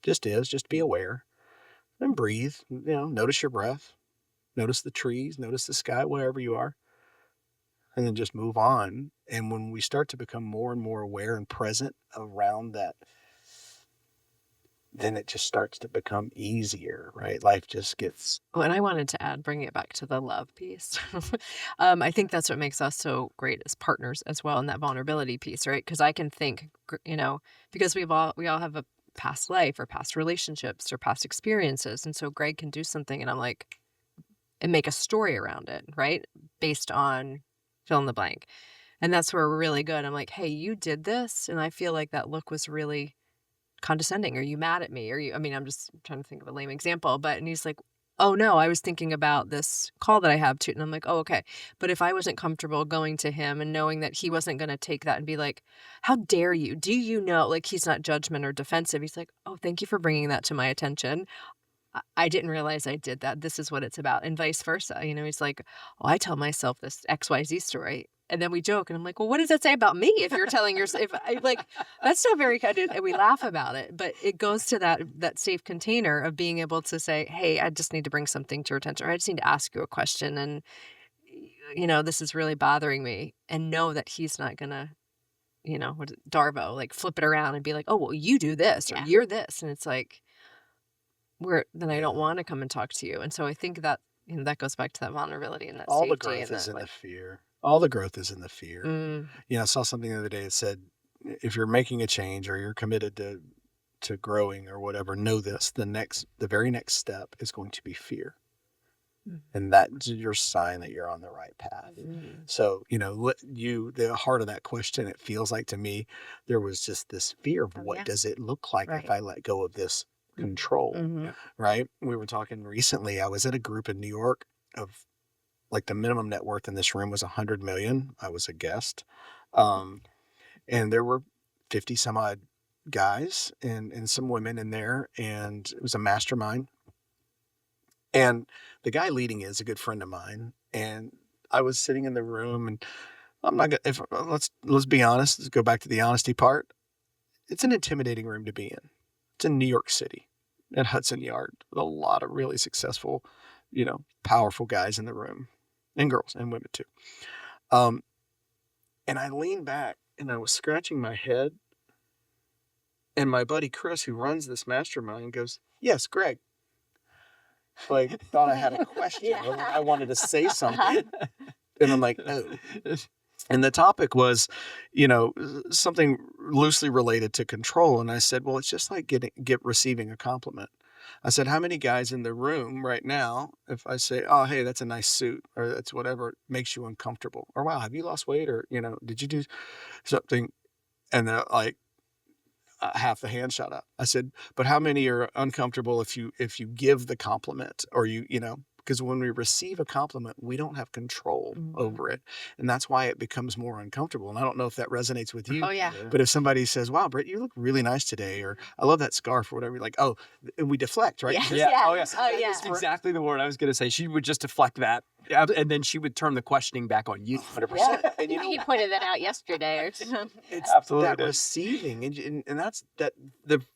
Just be aware and breathe. Notice your breath, notice the trees, notice the sky, wherever you are, and then just move on. And when we start to become more and more aware and present around then it just starts to become easier, right? Life just gets Oh, and I wanted to add, bringing it back to the love piece. I think that's what makes us so great as partners as well, in that vulnerability piece, right? Because I can think, because we all have a past life or past relationships or past experiences, and so Greg can do something, and I'm like, and make a story around it, right, based on fill in the blank, and that's where we're really good. I'm like, hey, you did this, and I feel like that look was really condescending. Are you mad at me? Are you, I mean, I'm just trying to think of a lame example, but, and he's like, oh no, I was thinking about this call that I have to, and I'm like, oh, okay. But if I wasn't comfortable going to him and knowing that he wasn't going to take that and be like, how dare you? Do you know, like, he's not judgment or defensive. He's like, oh, thank you for bringing that to my attention. I didn't realize I did that. This is what it's about. And vice versa. He's like, oh, I tell myself this XYZ story. And then we joke, and I'm like, well, what does that say about me if you're telling yourself? If I, like, that's not very kind. And we laugh about it, but it goes to that safe container of being able to say, hey, I just need to bring something to your attention, or I just need to ask you a question, and this is really bothering me, and know that he's not gonna, what is it, Darvo, like, flip it around and be like, oh, well, you do this or Yeah. you're this, and it's like, then I don't want to come and talk to you. And so I think that that goes back to that vulnerability and that all the safety growth and is that, in the like, fear. All the growth is in the fear. mm, I saw something the other day that said, if you're making a change or you're committed to growing or whatever, know this: the very next step is going to be fear, Mm. and that's your sign that you're on the right path. mm, So the heart of that question, it feels like to me, there was just this fear of Oh, what yeah. does it look like if Right. I let go of this control, Mhm. right? We were talking recently. I was at a group in New York of, like, the minimum net worth in this room was 100 million. I was a guest. And there were 50 some odd guys and some women in there. And it was a mastermind. And the guy leading it is a good friend of mine. And I was sitting in the room, and I'm not gonna, let's be honest. Let's go back to the honesty part. It's an intimidating room to be in. It's in New York City at Hudson Yard with a lot of really successful, powerful guys in the room, and girls and women too. And I leaned back and I was scratching my head. And my buddy Chris, who runs this mastermind, goes, "Yes, Greg." Like, thought I had a question. Yeah. Or like I wanted to say something. And I'm like, oh. And the topic was, something loosely related to control. And I said, well, it's just like receiving a compliment. I said, how many guys in the room right now, if I say, oh, hey, that's a nice suit, or that's whatever, makes you uncomfortable, or wow, have you lost weight, or, did you do something? And they're like, half the hand shot up. I said, but how many are uncomfortable if you give the compliment, or because when we receive a compliment, we don't have control over it. And that's why it becomes more uncomfortable. And I don't know if that resonates with you. Oh, yeah. But if somebody says, wow, Britt, you look really nice today, or I love that scarf, or whatever, you're like, oh, and we deflect, right? Yes. Yeah. Oh, yeah. Oh, yeah. That's exactly the word I was going to say. She would just deflect that. Yeah, and then she would turn the questioning back on you. 100%. And He pointed that out yesterday or something. it's Absolutely that did. receiving. And that's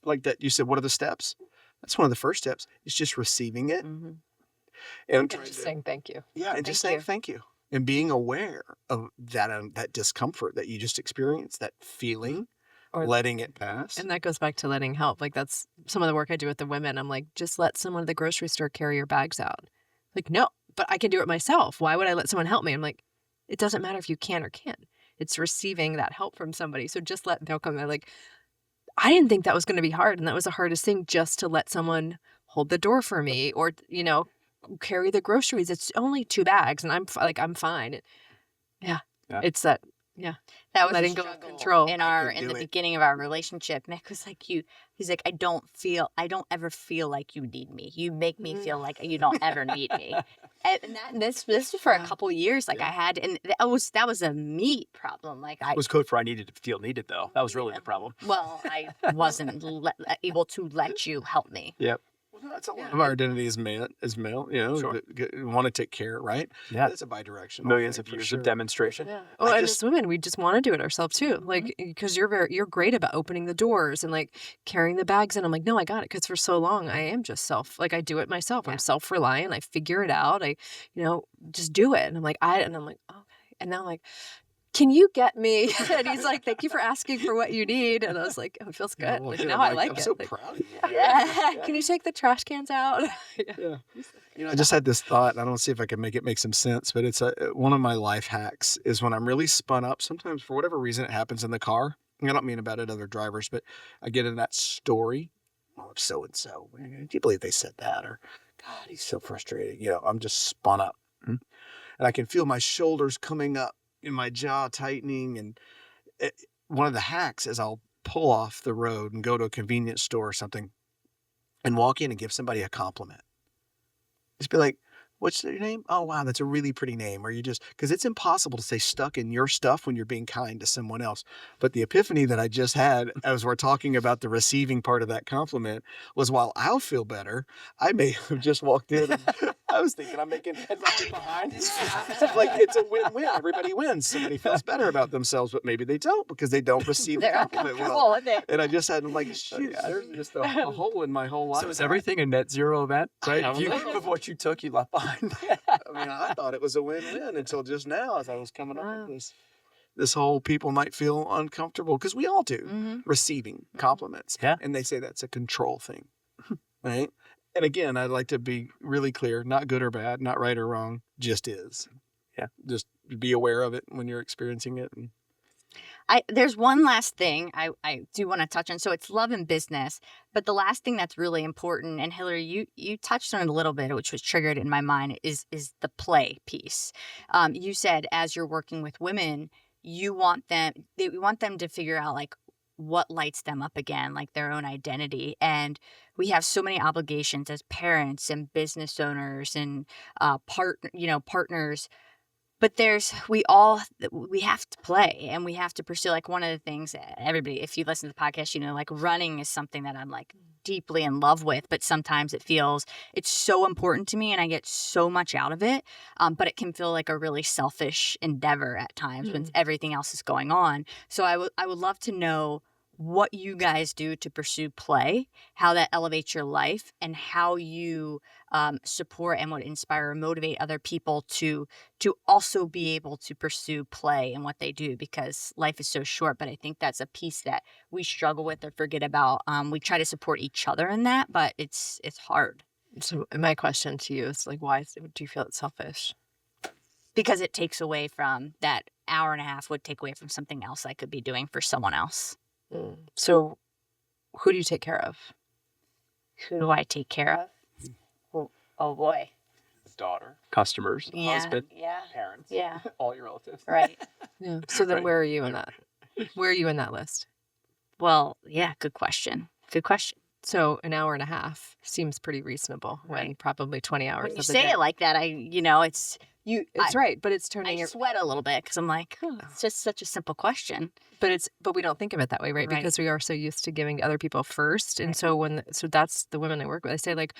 like that you said, what are the steps? That's one of the first steps. It's just receiving it. Mhm. And just saying thank you. yeah, and Thank just saying you. thank you, and being aware of that discomfort that you just experienced, that feeling, Or- letting it pass. And that goes back to letting help. Like, that's some of the work I do with the women. I'm like, just let someone at the grocery store carry your bags out. Like, no, but I can do it myself. Why would I let someone help me? I'm like, it doesn't matter if you can or can't. It's receiving that help from somebody. So just they'll come. They're like, I didn't think that was going to be hard. And that was the hardest thing, just to let someone hold the door for me, or, carry the groceries. It's only 2 bags, and I'm fine. Yeah. Yeah. It's that. That was Letting a go of struggle control. in couldn't the do it. beginning of our relationship. Mick was like, he's like, I don't ever feel like you need me. You make me feel like you don't ever need me. And this was for a couple years. Like, I had, and that was a me problem. Like, It was code for I needed to feel needed, though. That was really the problem. I wasn't able to let you help me. Yep. Well, that's a lot of our identity is male. Sure. Want to take care, right? Yeah. That's a bidirectional. Millions thing of for years sure. of demonstration. Yeah. Oh, I and just- as women, we just want to do it ourselves too. Like, because you're great about opening the doors and like carrying the bags in. I'm like, no, I got it. Because for so long, I am just I do it myself. Yeah. I'm self-reliant. I figure it out. I, just do it. And I'm like, okay. And now I'm like, can you get me? And he's like, thank you for asking for what you need. And I was like, oh, it feels good. Like, now I like I'm it. so Like, proud of you. yeah. Can you take the trash cans out? Yeah. I just had this thought, and I don't see if I can make it make some sense, but it's one of my life hacks is when I'm really spun up, sometimes for whatever reason it happens in the car. I don't mean about it other drivers, but I get in that story. Oh, so-and-so. Do you believe they said that? Or, God, he's so frustrated. I'm just spun up. And I can feel my shoulders coming up and my jaw tightening. And one of the hacks is I'll pull off the road and go to a convenience store or something and walk in and give somebody a compliment. Just be like, what's your name? Oh, wow, that's a really pretty name. Or because it's impossible to stay stuck in your stuff when you're being kind to someone else. But the epiphany that I just had as we're talking about the receiving part of that compliment was while I'll feel better, I may have just walked in and I was thinking I'm making headlines behind. Like it's a win-win. Everybody wins. Somebody feels better about themselves, but maybe they don't because they don't receive the They're compliment well. uncomfortable with it. And I just had like, shoot, there's just a hole in my whole life. So is everything a net zero event, right? I If you don't know. give of what you took, you left behind. I thought it was a win-win until just now as I was coming up with this whole people might feel uncomfortable because we all do receiving compliments. Yeah. And they say that's a control thing, right? And again, I'd like to be really clear, not good or bad, not right or wrong, just is. Yeah. Just be aware of it when you're experiencing it. And There's one last thing I do want to touch on. So it's love and business, but the last thing that's really important, and Hilary, you touched on it a little bit, which was triggered in my mind, is the play piece. You said as you're working with women, you want them to figure out like what lights them up again, like their own identity. And we have so many obligations as parents and business owners and partners. But we have to play and we have to pursue, like one of the things that everybody, if you listen to the podcast, like running is something that I'm like deeply in love with, but sometimes it's so important to me and I get so much out of it. But it can feel like a really selfish endeavor at times when everything else is going on. So I would love to know what you guys do to pursue play, how that elevates your life, and how you support and would inspire or motivate other people to also be able to pursue play in what they do, because life is so short. But I think that's a piece that we struggle with or forget about. We try to support each other in that, but it's hard. So my question to you is like, why do you feel it's selfish? Because it takes away from that hour and a half would take away from something else I could be doing for someone else. So who do you take care of? Who do I take care of? Oh boy. Daughter, customers, husband, Yeah. parents, Yeah. all your relatives. Right. Yeah. So then Right. where are you in that? Where are you in that list? Well, yeah, good question. So an hour and a half seems pretty reasonable when Right. probably 20 hours When you of the say day. it like that, It's right, but it's turning I your sweat a little bit because I'm like, it's just such a simple question. but we don't think of it that way, right? Right. Because we are so used to giving to other people first. And so that's the women I work with. I say like,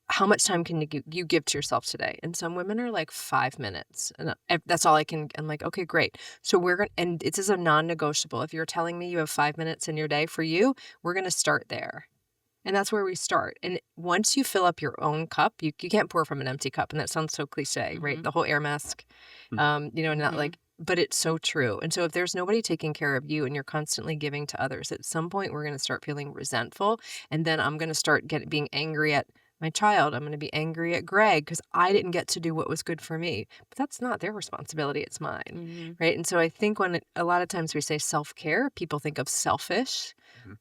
how much time can you give to yourself today? And some women are like 5 minutes, and that's all I can. I'm like, okay, great. So and it is a non-negotiable. If you're telling me you have 5 minutes in your day for you, we're going to start there. And that's where we start. And once you fill up your own cup, you can't pour from an empty cup. And that sounds so cliche, right? The whole air mask, not like, but it's so true. And so if there's nobody taking care of you and you're constantly giving to others, at some point we're going to start feeling resentful. And then I'm going to start being angry at my child. I'm going to be angry at Greg because I didn't get to do what was good for me. But that's not their responsibility. It's mine. Right. And so I think a lot of times we say self-care, people think of selfish,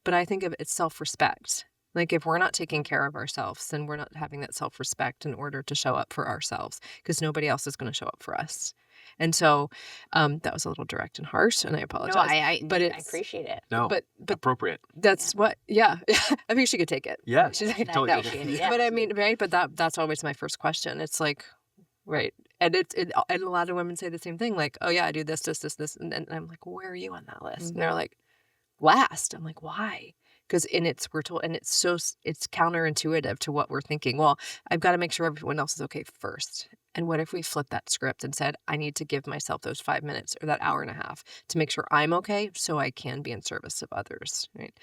but I think of it's self-respect. Like if we're not taking care of ourselves, then we're not having that self-respect in order to show up for ourselves because nobody else is going to show up for us. And so that was a little direct and harsh, and I apologize. No, I appreciate it. No, but appropriate. that's what, yeah. I think she could take it. Yeah, She's like, totally no. get it. Yeah. But I mean, right? But that's always my first question. It's like, right. And and a lot of women say the same thing, like, oh yeah, I do this, and I'm like, well, where are you on that list? And they're like, last. I'm like, why? Because we're told, and it's counterintuitive to what we're thinking. Well, I've got to make sure everyone else is okay first. And what if we flipped that script and said, I need to give myself those 5 minutes or that hour and a half to make sure I'm okay so I can be in service of others, right?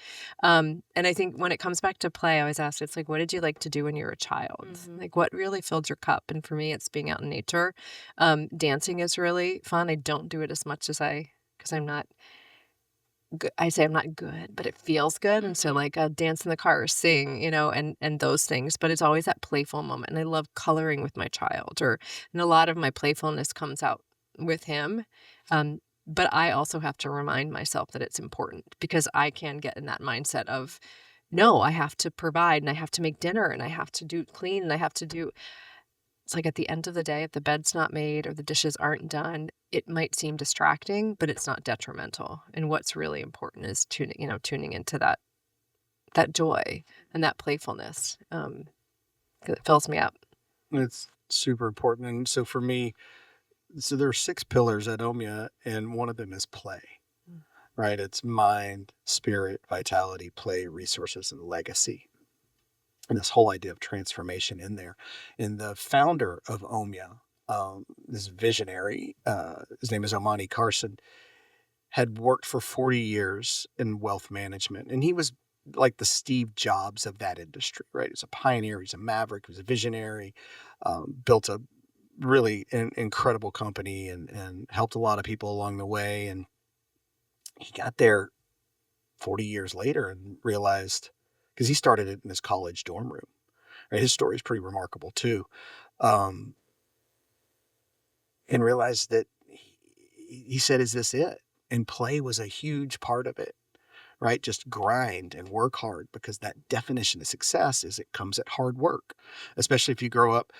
And I think when it comes back to play, I always ask, it's like, what did you like to do when you were a child? Like what really filled your cup? And for me, it's being out in nature. Dancing is really fun. I don't do it as much as I because I'm not good. I say I'm not good, but it feels good. And so like dance in the car, or sing, and those things. But it's always that playful moment. And I love coloring with my child, and a lot of my playfulness comes out with him. But I also have to remind myself that it's important, because I can get in that mindset of, no, I have to provide, and I have to make dinner, and I have to do clean, and I have to do. It's like at the end of the day, if the bed's not made or the dishes aren't done, it might seem distracting, but it's not detrimental. And what's really important is tuning into that joy and that playfulness. 'Cause it fills me up. It's super important. And so for me, there are 6 pillars at Omia, and one of them is play, right? It's mind, spirit, vitality, play, resources, and legacy. And this whole idea of transformation in there. And the founder of Omia, this visionary, his name is Omani Carson, had worked for 40 years in wealth management. And he was like the Steve Jobs of that industry, right? He's a pioneer, he's a maverick, he was a visionary, built a really incredible company and helped a lot of people along the way. And he got there 40 years later and realized, because he started it in his college dorm room, right? His story is pretty remarkable too. And realized that he said, is this it? And play was a huge part of it, right? Just grind and work hard, because that definition of success is it comes at hard work, especially if you grow up,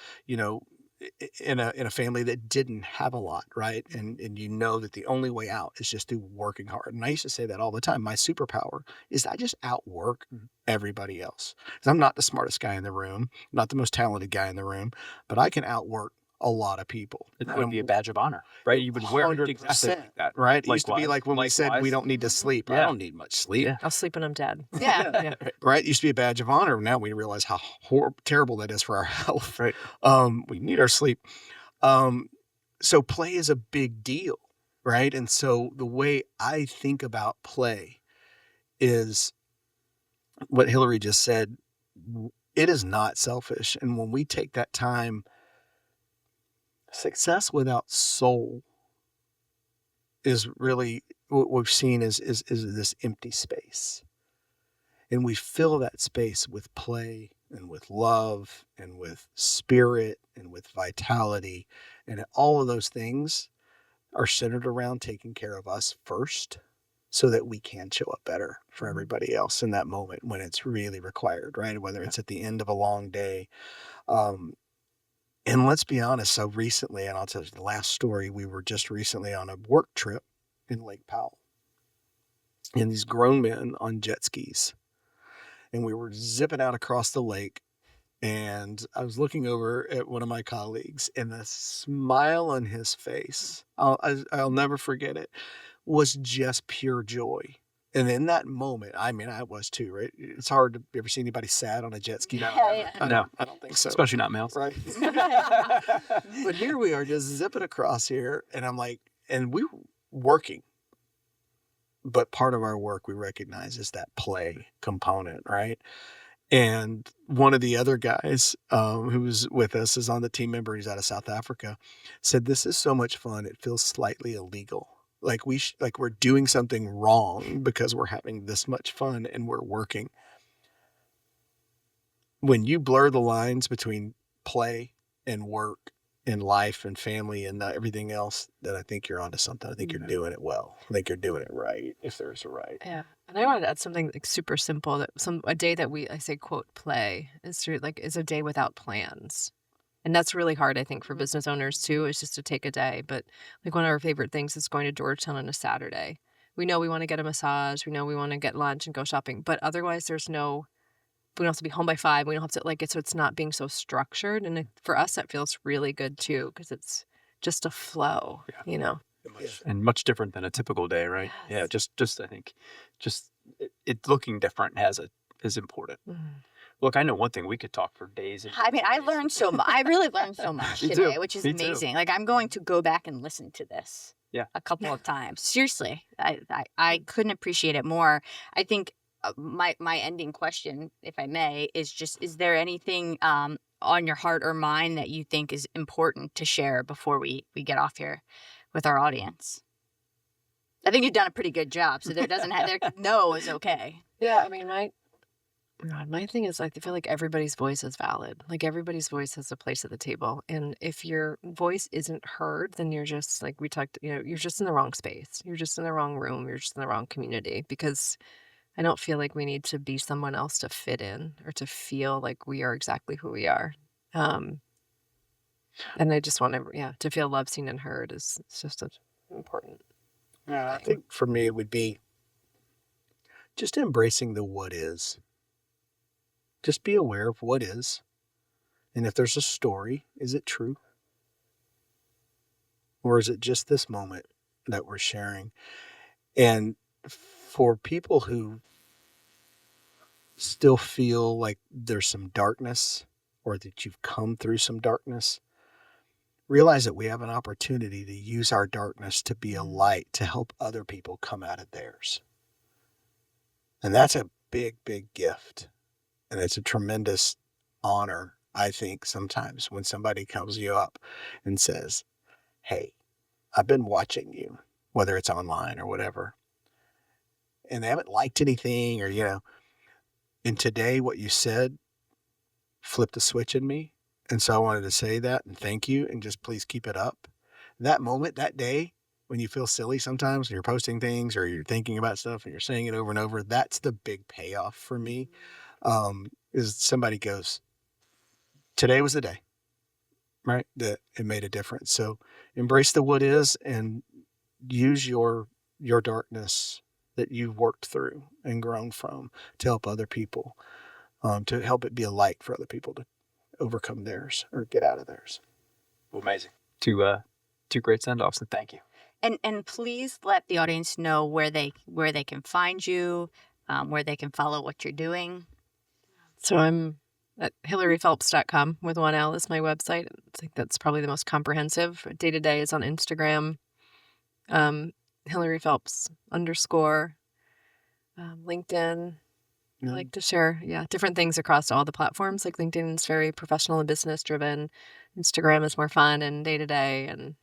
in a family that didn't have a lot, right? And that the only way out is just through working hard. And I used to say that all the time. My superpower is I just outwork everybody else. 'Cause I'm not the smartest guy in the room, not the most talented guy in the room, but I can outwork a lot of people. It would be a badge of honor, right? You would wear it exactly like that. Right? It used to be Likewise. like when we said we don't need to sleep. I Yeah. don't need much sleep. Yeah. I'll sleep when I'm dead. Yeah. Right? It used to be a badge of honor. Now we realize how terrible that is for our health. Right. We need our sleep. So play is a big deal, right? And so the way I think about play is what Hilary just said. It is not selfish. And when we take that time, success without soul is really what we've seen is this empty space. And we fill that space with play and with love and with spirit and with vitality. And all of those things are centered around taking care of us first, so that we can show up better for everybody else in that moment when it's really required, right? Whether it's at the end of a long day. And let's be honest, so recently, and I'll tell you the last story, we were just recently on a work trip in Lake Powell. And these grown men on jet skis. And we were zipping out across the lake. And I was looking over at one of my colleagues, and the smile on his face, I'll never forget it, was just pure joy. And in that moment, I mean, I was too, right? It's hard to ever see anybody sad on a jet ski. No, I don't think so. Especially not males. Right. But here we are just zipping across here. And I'm like, and we were working. But part of our work we recognize is that play component, right? And one of the other guys who was with us is on the team member. He's out of South Africa. Said, this is so much fun. It feels slightly illegal. Like we're doing something wrong because we're having this much fun and we're working. When you blur the lines between play and work and life and family and everything else, then I think you're onto something. I think you're doing it well. I think you're doing it right, if there's a right. Yeah. And I wanted to add something like super simple, that a day that I say, quote, play is a day without plans. And that's really hard, I think, for business owners too, is just to take a day. But like one of our favorite things is going to Georgetown on a Saturday. We know we want to get a massage. We know we want to get lunch and go shopping. But otherwise, we don't have to be home by 5. We don't have to so it's not being so structured. And for us, that feels really good too, because it's just a flow, And much different than a typical day, right? Yes. Yeah, just I think, it looking different is important. Mm-hmm. Look, I know one thing, we could talk for days. And I mean, I learned so much. I really learned so much Me today, too. which is Me too. amazing. Like, I'm going to go back and listen to this a couple of times. Seriously, I couldn't appreciate it more. I think my ending question, if I may, is just, is there anything on your heart or mind that you think is important to share before we get off here with our audience? I think you've done a pretty good job. So there doesn't have, there, no is okay. Yeah, I mean, my thing is, I feel like everybody's voice is valid. Like everybody's voice has a place at the table. And if your voice isn't heard, then you're just like we talked, you're just in the wrong space. You're just in the wrong room. You're just in the wrong community, because I don't feel like we need to be someone else to fit in or to feel like we are exactly who we are. And I just want to feel loved, seen, and heard is it's just important. Yeah, I think for me, it would be just embracing the what is. Just be aware of what is. And if there's a story, is it true? Or is it just this moment that we're sharing? And for people who still feel like there's some darkness, or that you've come through some darkness, realize that we have an opportunity to use our darkness to be a light to help other people come out of theirs. And that's a big, big gift. And it's a tremendous honor, I think, sometimes when somebody comes you up and says, hey, I've been watching you, whether it's online or whatever, and they haven't liked anything or, and today what you said flipped a switch in me. And so I wanted to say that and thank you and just please keep it up. That moment, that day, when you feel silly sometimes and you're posting things or you're thinking about stuff and you're saying it over and over, that's the big payoff for me. Is somebody goes, today was the day, right? That it made a difference. So embrace the what is and use your darkness that you've worked through and grown from to help other people, to help it be a light for other people to overcome theirs or get out of theirs. Well, amazing. Two great send-offs, and thank you. And please let the audience know where they can find you, where they can follow what you're doing. So I'm at hilaryphelps.com with one L is my website. I think that's probably the most comprehensive. Day-to-day is on Instagram, Hilary Phelps _ LinkedIn. I like to share, different things across all the platforms. Like LinkedIn is very professional and business driven. Instagram is more fun and day-to-day, and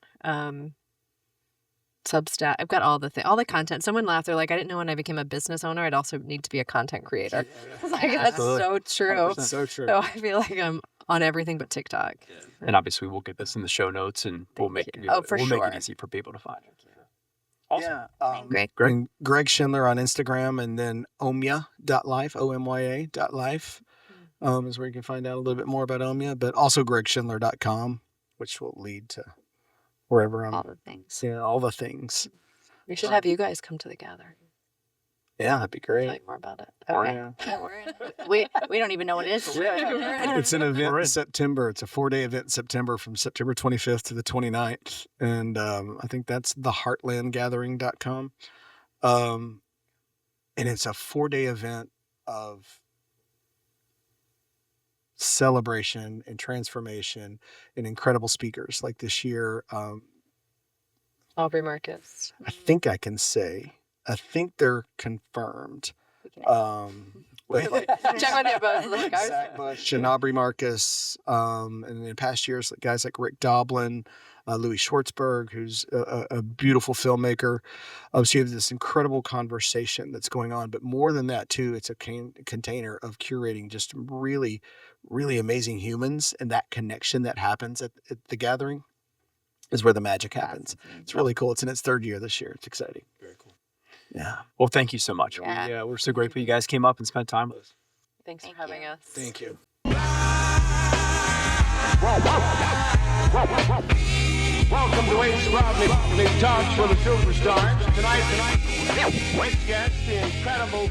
Substack. I've got all the content. Someone laughed. They're like, I didn't know when I became a business owner, I'd also need to be a content creator. Like, that's so true. 100% so true. So I feel like I'm on everything but TikTok. Yeah. And obviously we'll get this in the show notes and we'll make it easy for people to find. Awesome. Yeah. Greg Shindler on Instagram, and then omya.life, omya.life, is where you can find out a little bit more about Omya, but also gregshindler.com, which will lead to wherever I'm. All the things. Yeah, all the things. We should have you guys come to the gathering. Yeah, that'd be great. Tell you more about it. Okay. Yeah. We don't even know what it is. It's an event in September. It's a 4-day event in September from September 25th to the 29th. And I think that's theheartlandgathering.com. And it's a 4-day event of celebration and transformation and incredible speakers. Like this year, Aubrey Marcus. I think I can say, I think they're confirmed. Okay. Check on the above. Zach Bush and Aubrey Marcus, and in past years, guys like Rick Doblin, Louis Schwartzberg, who's a beautiful filmmaker. So you have this incredible conversation that's going on. But more than that, too, it's a container of curating just really, really amazing humans, and that connection that happens at the gathering is where the magic happens. It's really cool. It's in its 3rd year this year. It's exciting. Very cool. Yeah. Well, thank you so much. Yeah. We're so grateful you guys came up and spent time with us. Thanks for having us. Thank you. Welcome to Ace Rodney Talks for the Superstars. Tonight, guest, the incredible